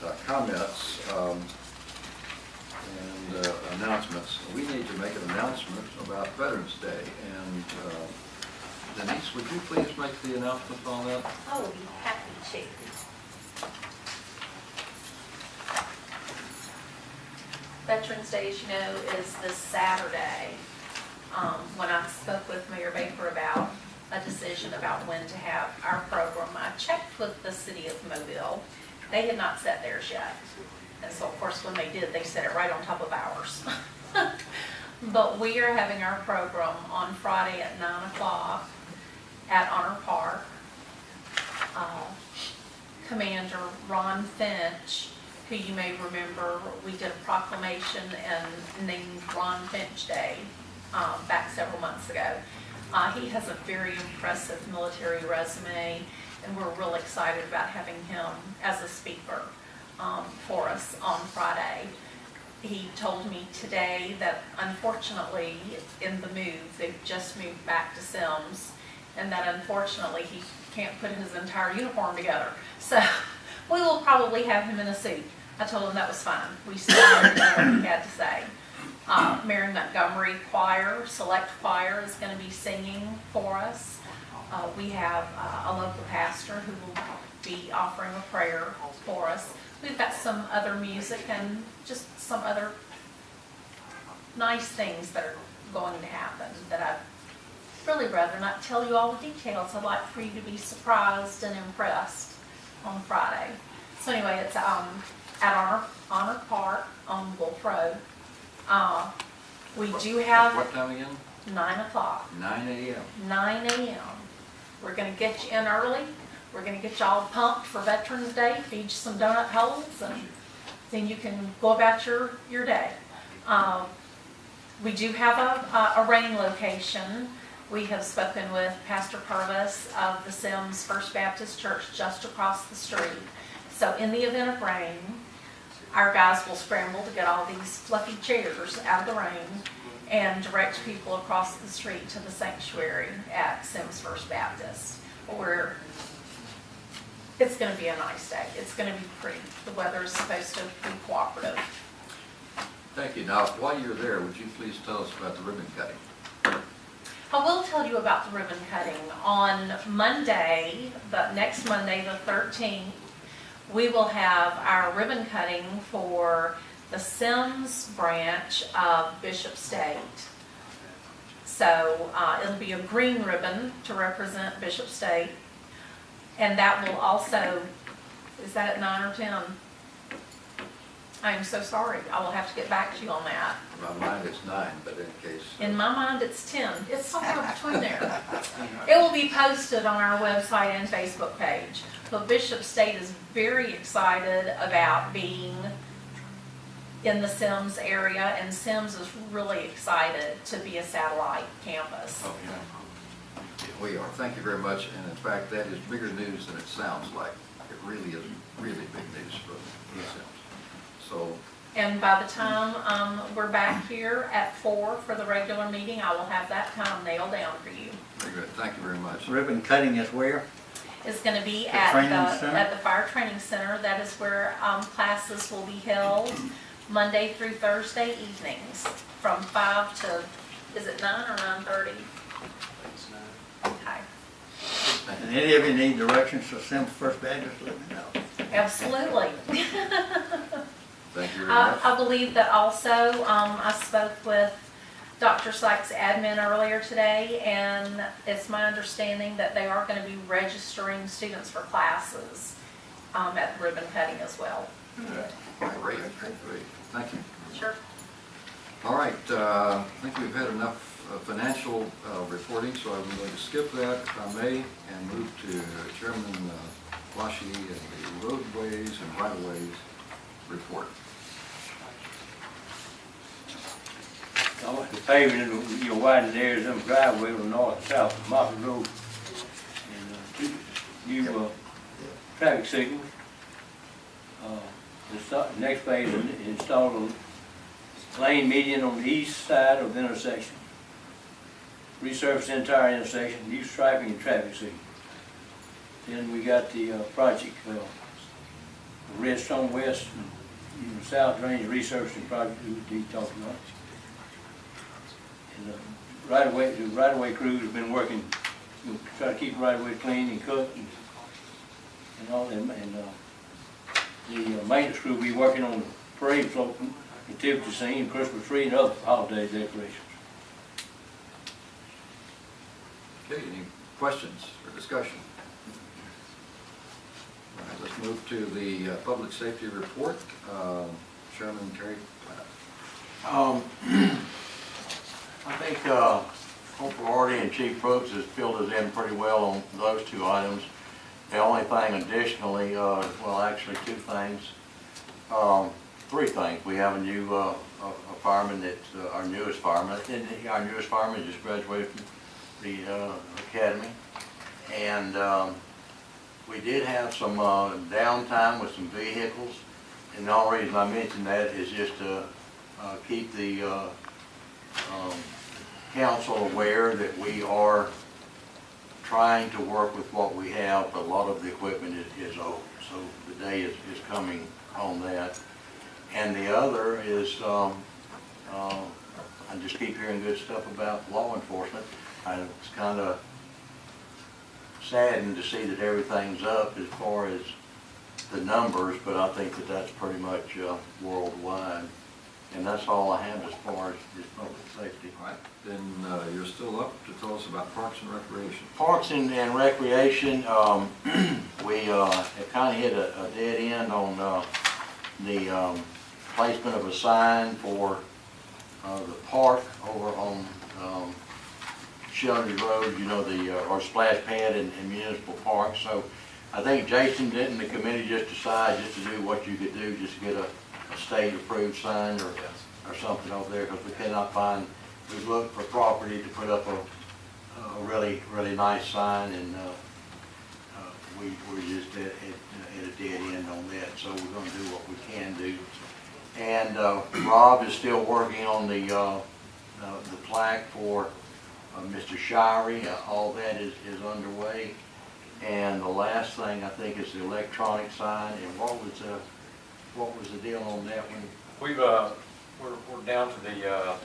the comments and announcements. We need to make an announcement about Veterans Day, and Denise, would you please make the announcement on that? I will be happy to. Veterans Day, as you know, is this Saturday. When I spoke with Mayor Baker about a decision about when to have our program, I checked with the city of Mobile. They had not set theirs yet. And so, of course, when they did, they set it right on top of ours. But we are having our program on Friday at 9 o'clock at Honor Park. Commander Ron Finch, who you may remember, we did a proclamation and named Ron Finch Day back several months ago. He has a very impressive military resume, and we're real excited about having him as a speaker for us on Friday. He told me today that unfortunately in the move, they've just moved back to Semmes, and that unfortunately he can't put his entire uniform together. So we will probably have him in a suit. I told him that was fine. We still heard what he had to say. Mary Montgomery Choir, Select Choir, is going to be singing for us. We have a local pastor who will be offering a prayer for us. We've got some other music and just some other nice things that are going to happen that I'd really rather not tell you all the details. I'd like for you to be surprised and impressed on Friday. So anyway, it's at Honor Park on Wolf Road. We do have What time again? 9 o'clock. 9 a.m. 9 a.m. We're going to get you in early. We're going to get you all pumped for Veterans Day, feed you some donut holes, and then you can go about your day. We do have a rain location. We have spoken with Pastor Purvis of the Semmes First Baptist Church just across the street. So in the event of rain, our guys will scramble to get all these fluffy chairs out of the rain and direct people across the street to the sanctuary at Semmes First Baptist, where it's going to be a nice day. It's going to be pretty. The weather is supposed to be cooperative. Thank you. Now, while you're there, would you please tell us about the ribbon cutting? I will tell you about the ribbon cutting. On Monday, next Monday, the 13th, we will have our ribbon cutting for the Semmes branch of Bishop State. So it'll be a green ribbon to represent Bishop State. And that will also, is that at 9 or 10? I am so sorry. I will have to get back to you on that. In my mind, it's 9, but in case. In my mind, it's 10. It's somewhere between there. It will be posted on our website and Facebook page. But Bishop State is very excited about being in the Semmes area, and Semmes is really excited to be a satellite campus. We are. Thank you very much. And in fact, that is bigger news than it sounds like. It really is really big news for Semmes. So. And by the time we're back here at 4 for the regular meeting, I will have that time nailed down for you. Very good. Thank you very much. ribbon cutting is where? It's going to be The at training center? the Fire Training Center. That is where classes will be held Monday through Thursday evenings from 5 to, is it 9 or 9:30? Okay, And any of you need directions to Semmes First Baptist, let me know. absolutely. Thank you very much. I believe that also, I spoke with Dr. Sykes' admin earlier today, and it's my understanding that they are going to be registering students for classes at the ribbon cutting as well. Great, great, thank you. Sure. All right, I think we've had enough financial reporting, so I'm going to skip that, if I may, and move to Chairman Washi and the roadways and right-of-ways report. The paving, you widen areas of them driveway on north and south of Moffett Road. And new traffic signals. The next phase is install a lane median on the east side of the intersection. Resurface the entire intersection, new striping and traffic signals. Then we got the project, Redstone West and South Range resurfacing project we talked about. And the right-of-way crews have been working, try to keep the right-of-way clean and cut and all that. And the maintenance crew will be working on the parade float, nativity scene, Christmas tree, and other holiday decorations. Okay, any questions or discussion? All right, let's move to the public safety report. Chairman Terry Platt. I think Corporal Artie and Chief Brooks has filled us in pretty well on those two items. The only thing additionally, well, actually two things, three things. We have a new a fireman that's our newest fireman. Our newest fireman just graduated from the academy, and we did have some downtime with some vehicles. And the only reason I mention that is just to keep the council aware that we are trying to work with what we have, but a lot of the equipment is old. So the day is coming on that. And the other is, I just keep hearing good stuff about law enforcement. I was kind of saddened to see that everything's up as far as the numbers, but I think that that's pretty much worldwide. And that's all I have as far as public safety. All right, then you're still up to tell us about Parks and Recreation. Parks and Recreation, we have kind of hit a dead end on the placement of a sign for the park over on Shelby Road, you know, our splash pad in Municipal Park. So I think Jason didn't the committee just decide just to do what you could do, just to get a state-approved sign or something over there, because we cannot find, we've looked for property to put up a really, really nice sign, and we're just at a dead end on that, so we're going to do what we can do. And Rob is still working on the plaque for Mr. Shirey. All that is underway. And the last thing I think is the electronic sign. And what was the deal on that one? We're down to the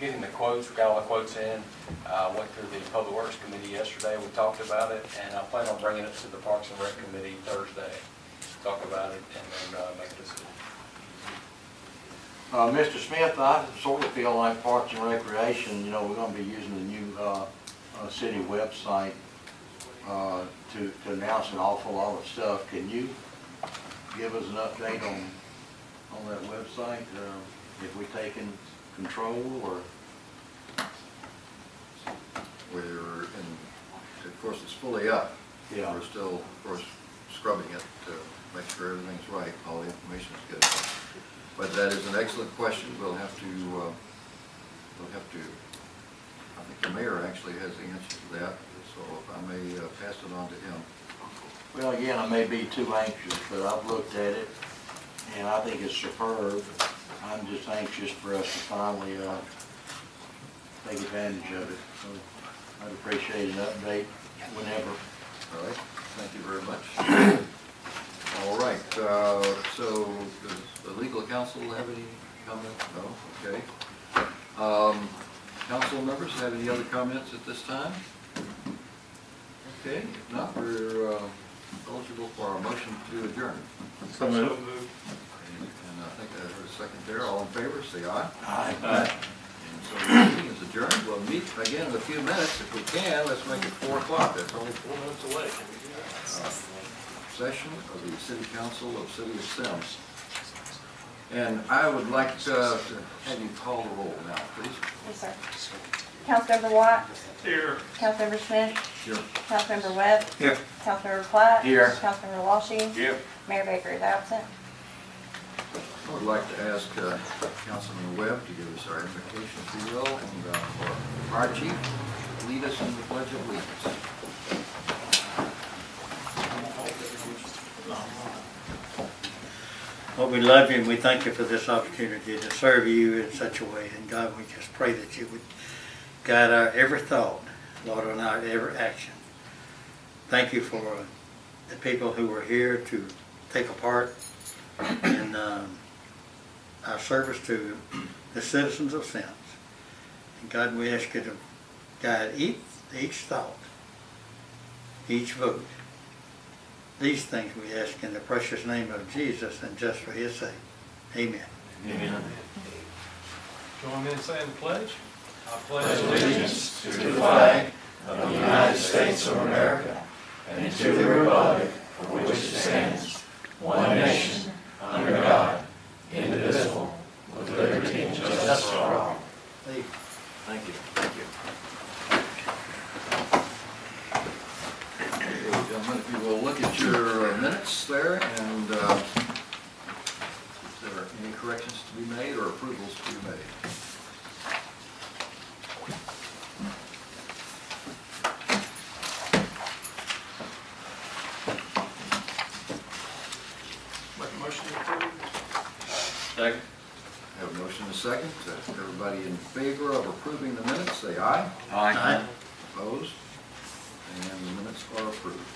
getting the quotes. We got all the quotes in. Went through the Public Works Committee yesterday. We talked about it, and I plan on bringing it to the Parks and Rec Committee Thursday. Talk about it and then make a decision. Mr. Smith, I sort of feel like Parks and Recreation, you know, we're going to be using the new city website to announce an awful lot of stuff. Can you give us an update on that website? If we've taken control, or? Of course, it's fully up. Yeah. We're still, of course, scrubbing it to make sure everything's right, all the information is good. But that is an excellent question. We'll have to, I think the mayor actually has the answer to that, so if I may pass it on to him. Well, again, I may be too anxious, but I've looked at it, and I think it's superb. I'm just anxious for us to finally take advantage of it. So I'd appreciate an update whenever. All right, thank you very much. All right, so does the legal counsel have any comment? No, okay. council members have any other comments at this time? Okay, if not, we're eligible for a motion to adjourn. So moved. And I think I heard a second there. All in favor, say aye. Aye. And so the meeting is adjourned. We'll meet again in a few minutes. If we can, let's make it 4 o'clock. That's only 4 minutes away. Session of the City Council of City of Semmes. And I would like to have you call the roll now, please. Yes, sir. Councilmember Watt, Here. Councilmember Smith, Here. Councilmember Webb, Here. Councilmember Platt. Here. Councilmember Walshie. Yep. Mayor Baker is absent. I would like to ask Councilman Webb to give us our invocation, if you will, and for our chief, lead us in the Pledge of Allegiance. Lord, we love you and we thank you for this opportunity to serve you in such a way. And God, we just pray that you would guide our every thought, Lord, and our every action. Thank you for the people who were here to take a part in our service to the citizens of Semmes. And God, we ask you to guide each thought, each vote. These things we ask in the precious name of Jesus and just for his sake. Amen. Amen. Join me in saying the pledge. I pledge allegiance to the flag of the United States of America and to the republic for which it stands, one nation, under God, indivisible, with liberty and justice for all. Thank you. Thank you. Okay, gentlemen, if you will look at your minutes there, and if there are any corrections to be made or approvals to be made. Make a motion to approve. Second. Have a motion and a second. Everybody in favor of approving the minutes, say aye. Aye. Opposed? And the minutes are approved.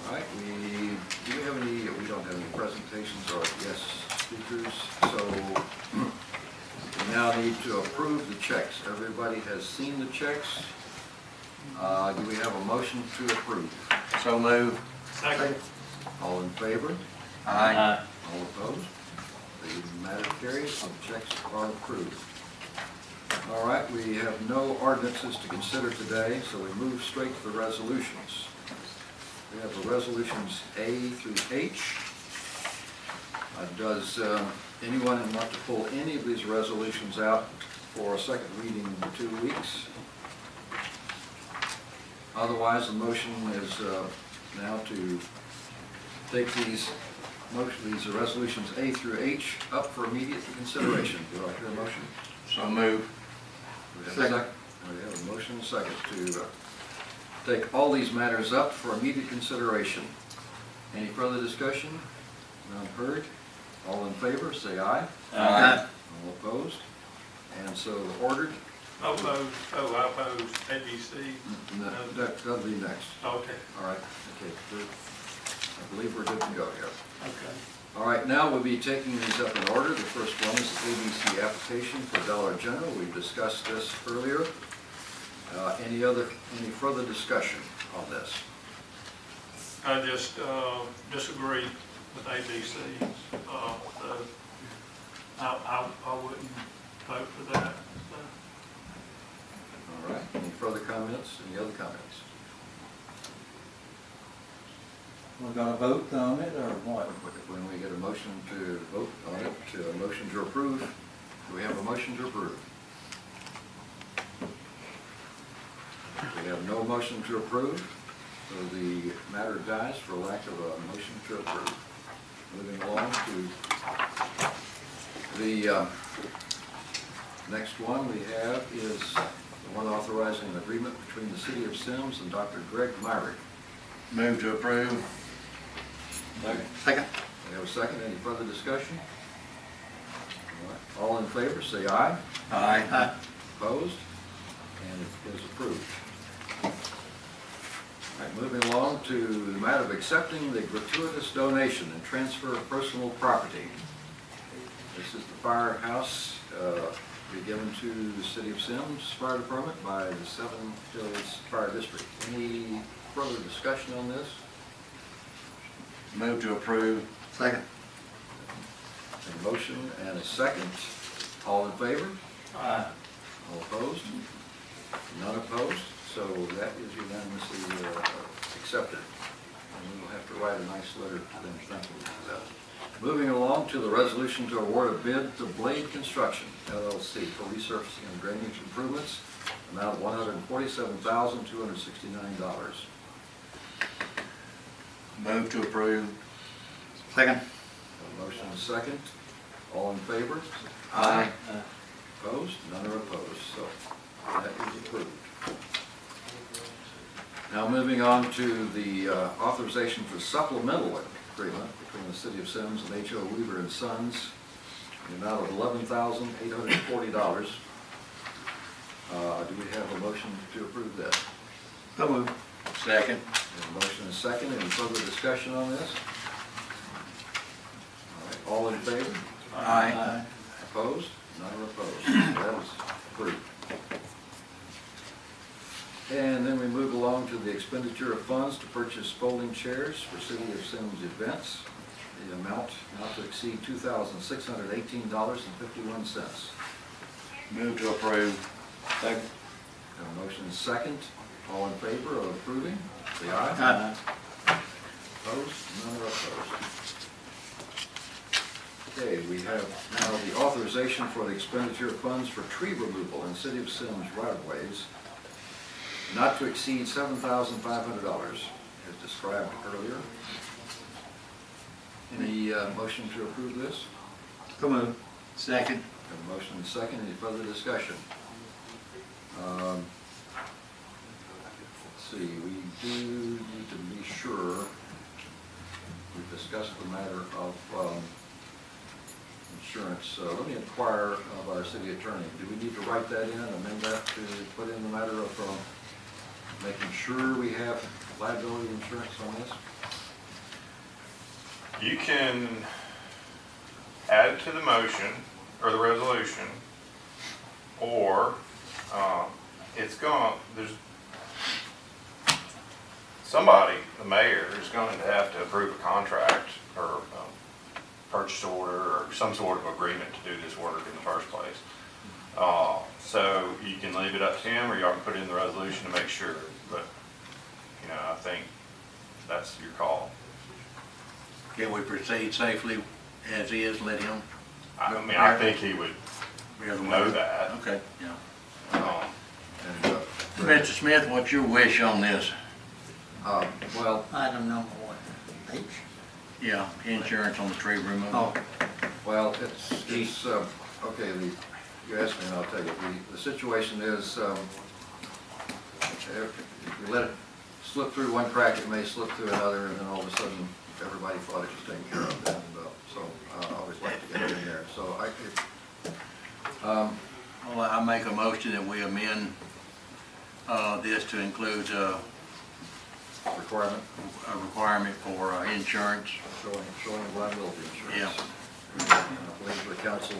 All right, we don't have any presentations or guest speakers, so we now need to approve the checks. Everybody has seen the checks. Do we have a motion to approve? So move. Second. All in favor? Aye. All opposed? The matter carries, the checks are approved. All right, we have no ordinances to consider today, so we move straight to the resolutions. We have the resolutions A through H. Does anyone want to pull any of these resolutions out for a second reading in 2 weeks? Otherwise, the motion is now to take these resolutions A through H up for immediate consideration. Do I hear a motion? So move. We have a second. We have a motion and a second to take all these matters up for immediate consideration. Any further discussion? None heard. All in favor, say aye. Aye. All opposed? And so ordered. Opposed. Oh, I oppose. ABC. That'll be next. Okay. All right. Okay. I believe we're good to go here. Okay. All right, now we'll be taking these up in order. The first one is the ABC application for Dollar General. We discussed this earlier. Any further discussion on this? I just disagree with ABC. I wouldn't vote for that. All right, any further comments? Any other comments? We're gonna vote on it or what? When we get a motion to vote on it, a motion to approve, do we have a motion to approve? We have no motion to approve, so the matter dies for lack of a motion to approve. Moving along to the next one we have is the one authorizing an agreement between the City of Semmes and Dr. Greg Myrick. Move to approve. Second. We have a second. Any further discussion? All right. All in favor, say aye. Aye. Opposed? And it is approved. All right, moving along to the matter of accepting the gratuitous donation and transfer of personal property. This is the firehouse be given to the City of Semmes Fire Department by the Seven Hills Fire District. Any further discussion on this? Move to approve. Second. A motion and a second. All in favor? Aye. All opposed? None opposed, so that is unanimously accepted. And we will have to write a nice letter to them thanking them for that. Moving along to the resolution to award a bid to Blade Construction LLC for resurfacing and drainage improvements, amount of $147,269. Move to approve. Second. A motion and a second. All in favor? Aye. Opposed? None are opposed, so that is approved. Now moving on to the authorization for supplemental agreement between the City of Semmes and H.O. Weaver and Sons, in the amount of $11,840. Do we have a motion to approve that? So moved. Second. A motion and a second. Any further discussion on this? All right, all in favor? Aye. Opposed? None are opposed. That is approved. And then we move along to the expenditure of funds to purchase folding chairs for City of Semmes events. The amount not to exceed $2,618.51. Move to approve. Second. A motion is second. All in favor of approving? Say aye. Aye. Opposed? None are opposed. Okay, we have now the authorization for the expenditure of funds for tree removal in City of Semmes right-of-ways, not to exceed $7,500, as described earlier. Any motion to approve this? So moved. Second. Have a motion and a second. Any further discussion? Let's see, we do need to be sure we've discussed the matter of insurance. Let me inquire of our city attorney. Do we need to write that in, amend that to put in the matter of making sure we have liability insurance on this? You can add it to the motion or the resolution, or there's somebody, the mayor, is going to have to approve a contract or purchase order or some sort of agreement to do this work in the first place. So you can leave it up to him, or y'all can put it in the resolution to make sure, but, I think that's your call. Can we proceed safely as is, let him? I think he would know that. Okay, yeah. And, Mr. Smith, what's your wish on this? well, Item number one. H. Yeah, insurance on the tree removal. Oh. well, it's okay. You asked me, and I'll tell you. The situation is, if you let it slip through one crack, it may slip through another, and then all of a sudden, everybody thought it was taken care of. And so I always like to get it in there. So Well, I make a motion that we amend this to include requirement a requirement for insurance. showing liability insurance. Yeah. I believe the council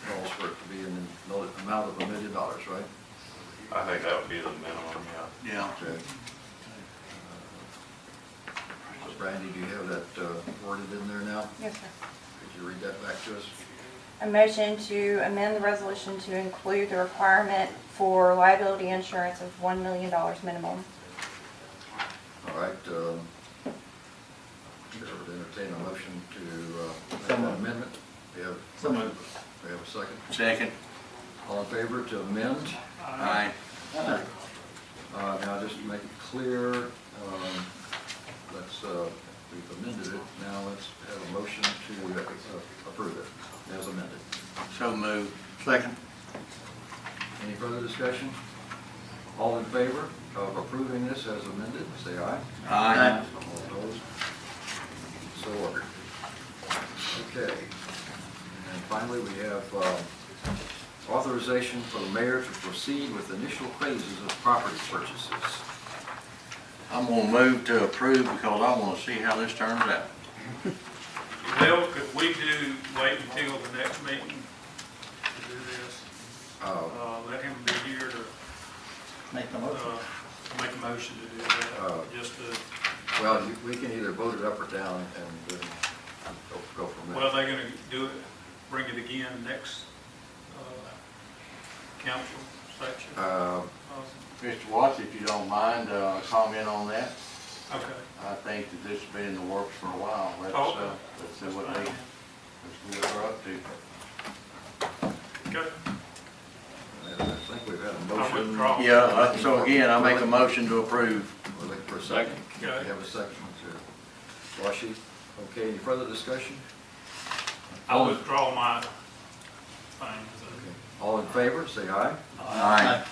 calls for it to be in the amount of $1 million, right? I think that would be the minimum, yeah. Yeah. Okay. Brandy, do you have that worded in there now? Yes, sir. Could you read that back to us? A motion to amend the resolution to include the requirement for liability insurance of $1 million minimum. All right. Chair would entertain a motion to make that amendment. We have a second. Second. All in favor to amend? Aye. Now, just to make it clear, we've amended it. Now let's have a motion to approve it as amended. So moved. Second. Any further discussion? All in favor of approving this as amended, say aye. Aye. All opposed? So ordered. Okay. And finally, we have authorization for the mayor to proceed with initial phases of property purchases. I'm gonna move to approve because I wanna see how this turns out. Well, could we wait until the next meeting to do this? let him be here to, Make a motion. make a motion to do that, just to, Well, we can either vote it up or down and then go from there. well, they're gonna do it, bring it again next, council section. Mr. Watts, if you don't mind, comment on that. Okay. I think that this has been in the works for a while. Let's see what they, let's see what they're up to. Okay. And I think we've had a I motion. withdraw. Yeah, so again, I make a motion to approve. We're looking for a second. Okay. We have a second to Washi. Okay, any further discussion? I withdraw my thing. Okay. All in favor, say aye. Aye. Any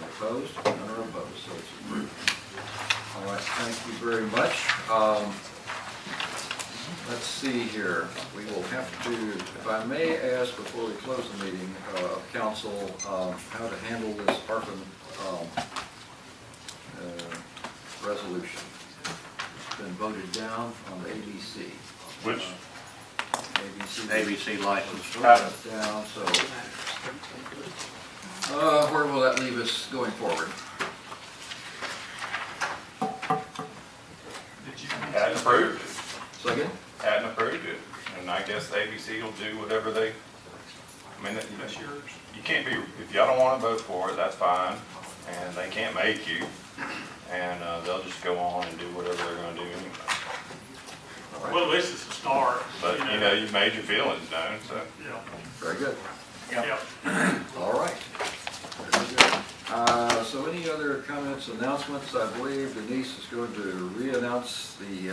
opposed? None are opposed, so it's approved. All right, thank you very much. Let's see here. We will have to, if I may ask before we close the meeting, council, how to handle this ARPA resolution. It's been voted down on the ABC. Which? ABC. ABC license. Voted down, so, where will that leave us going forward? Hadn't approved it, Second? hadn't approved it, and I guess the ABC will do whatever they, I mean, That's yours. you can't be, if y'all don't want to vote for it, that's fine, and they can't make you, and they'll just go on and do whatever they're gonna do anyway. All right. Well, at least it's a start. But, you know, you've made your feelings known, so. Yeah, Very good. yeah. All right. Very good. So any other comments, announcements? I believe Denise is going to re-announce the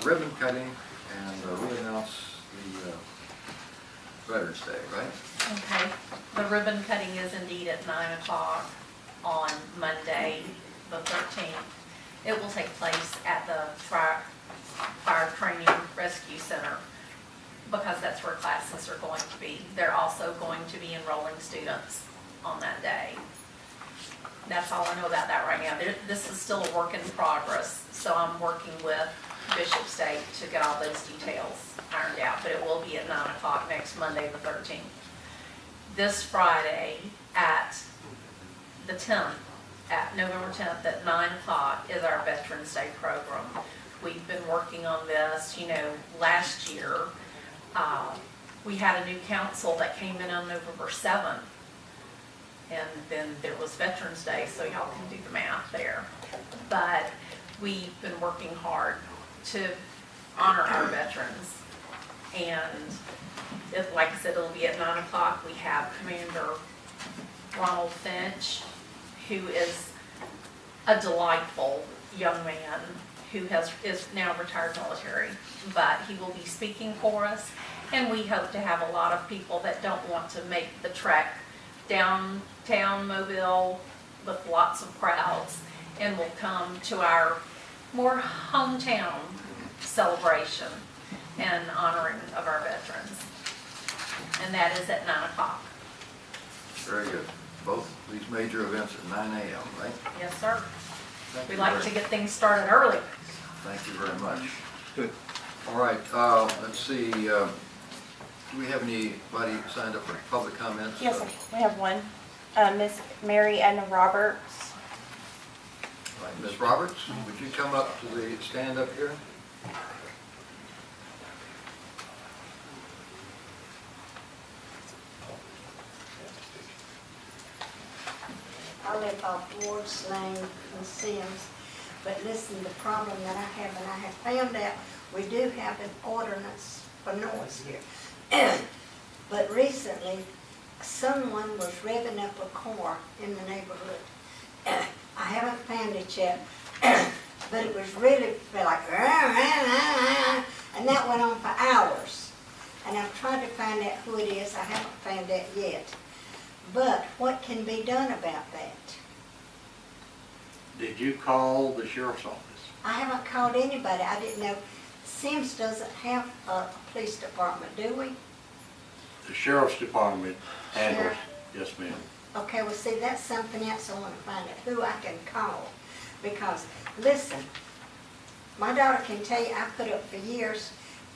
ribbon cutting and re-announce the Veterans Day, right? Okay, the ribbon cutting is indeed at 9 o'clock on Monday, the 13th. It will take place at the Fire Training Rescue Center because that's where classes are going to be. They're also going to be enrolling students on that day. That's all I know about that right now. This is still a work in progress, so I'm working with Bishop State to get all those details ironed out, but it will be at 9 o'clock next Monday, the 13th. This Friday at the 10th, at November 10th at 9 o'clock is our Veterans Day program. We've been working on this, last year. We had a new council that came in on November 7th. And then there was Veterans Day, so y'all can do the math there. But we've been working hard to honor our veterans. And like I said, it'll be at 9 o'clock. We have Commander Ronald Finch, who is a delightful young man who is now retired military, but he will be speaking for us. And we hope to have a lot of people that don't want to make the trek downtown Mobile with lots of crowds and will come to our more hometown celebration and honoring of our veterans. And that is at 9 o'clock. Very good. Both these major events at 9 a.m., right? Yes, sir. Thank We you like very- to get things started early. Thank you very much. Good. All right, let's see, do we have anybody signed up for public comments? Yes, we have one. Miss Mary Edna Roberts. All right, Ms. Roberts, would you come up to the stand up here? I live off Ward's Lane in Semmes, but listen, the problem that I have, and I have found out, we do have an ordinance for noise here. But recently, someone was revving up a car in the neighborhood. I haven't found it yet, but it was really like, and that went on for hours. And I've tried to find out who it is. I haven't found that yet. But what can be done about that? Did you call the sheriff's office? I haven't called anybody. I didn't know. Sims doesn't have a police department, do we? The sheriff's department handles, Sheriff? yes ma'am. Okay, well, see, that's something else I want to find out, who I can call. Because, listen, my daughter can tell you, I put up for years,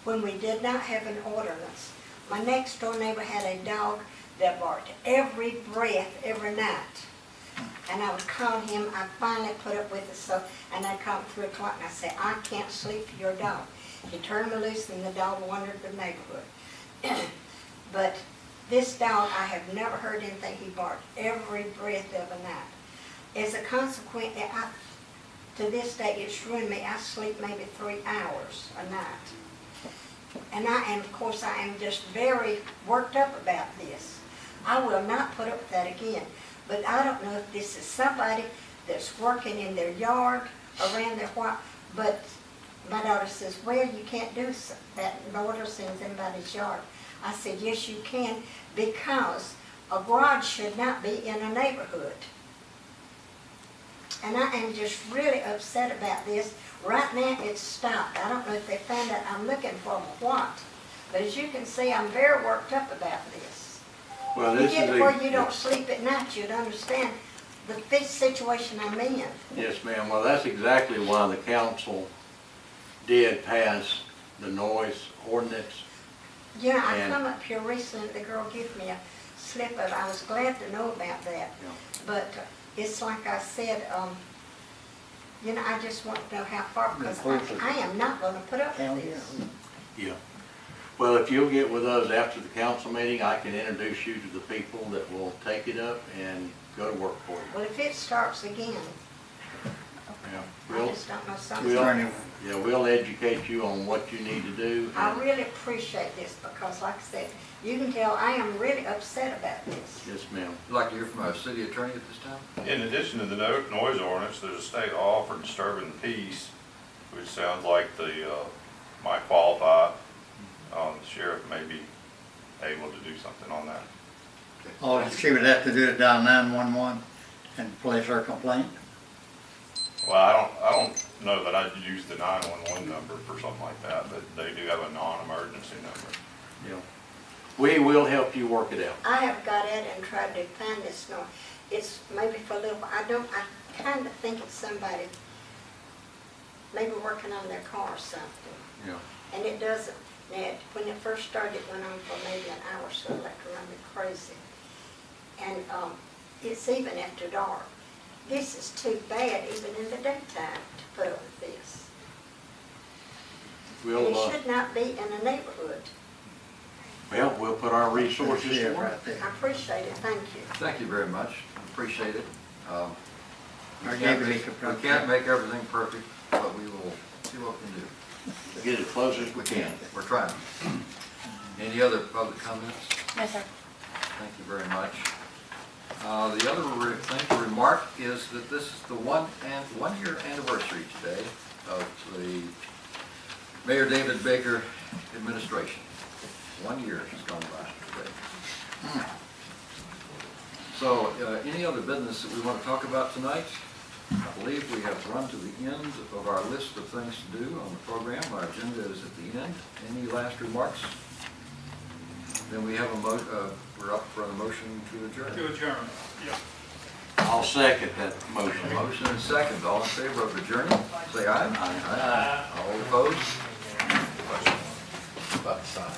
when we did not have an ordinance, My next door neighbor had a dog that barked every breath, every night. And I would call him, I finally put up with it, so, and I'd call him 3 o'clock and I said, I can't sleep for your dog. He turned me loose and the dog wandered the neighborhood. But this dog, I have never heard anything. He barked every breath of the night. As a consequence, to this day, it's ruined me. I sleep maybe 3 hours a night. And of course, I am just very worked up about this. I will not put up with that again. But I don't know if this is somebody that's working in their yard, around their what, but my daughter says, well, you can't do that. Orders in somebody's yard. I said, yes, you can, because a garage should not be in a neighborhood. And I am just really upset about this. Right now, it's stopped. I don't know if they found out I'm looking for them or what. But as you can see, I'm very worked up about this. Well, If this you get is to where you don't sleep at night, you'd understand the situation I'm in. Yes, ma'am. Well, that's exactly why the council did pass the noise ordinance. Yeah, I And- come up here recently, the girl gave me a slip of, I was glad to know about that. Yeah. But it's like I said, I just want to know how far, because I am not going to put up with this. Yeah. Well, if you'll get with us after the council meeting, I can introduce you to the people that will take it up and go to work for you. Well, if it starts again, Yeah. I just don't know something. We'll educate you on what you need to do. I really appreciate this, because like I said, you can tell I am really upset about this. Yes, ma'am. You'd like to hear from our city attorney at this time? In addition to the noise ordinance, there's a state law for disturbing the peace, which sounds like might qualify. The sheriff may be able to do something on that. Oh, she would have to do it dial 911 and place her complaint? Well, I don't know that I'd use the 911 number for something like that, but they do have a non-emergency number. Yeah. We will help you work it out. I have got at it and tried to find this noise. It's maybe for a little while. I kind of think it's somebody maybe working on their car or something. Yeah. And it doesn't. Now, when it first started, it went on for maybe an hour or so, like around me crazy. And it's even after dark. This is too bad, even in the daytime, to put up with this. And it should not be in a neighborhood. Well, we'll put our resources to work. Right there. I appreciate it, thank you. Thank you very much. Appreciate it. We I can't gave make- you the- we can't make everything perfect, but we will see what we can do. Get as close as we can. We're trying. Any other public comments? No, sir. Thank you very much. The other thing to remark is that this is the one-year anniversary today of the Mayor David Baker administration. 1 year has gone by today. So, any other business that we want to talk about tonight? I believe we have run to the end of our list of things to do on the program. Our agenda is at the end. Any last remarks? Then we have we're up for a motion to adjourn. To adjourn, yeah. I'll second that motion. Motion and second. All in favor of adjourning, say aye. Aye. All opposed? About the sign.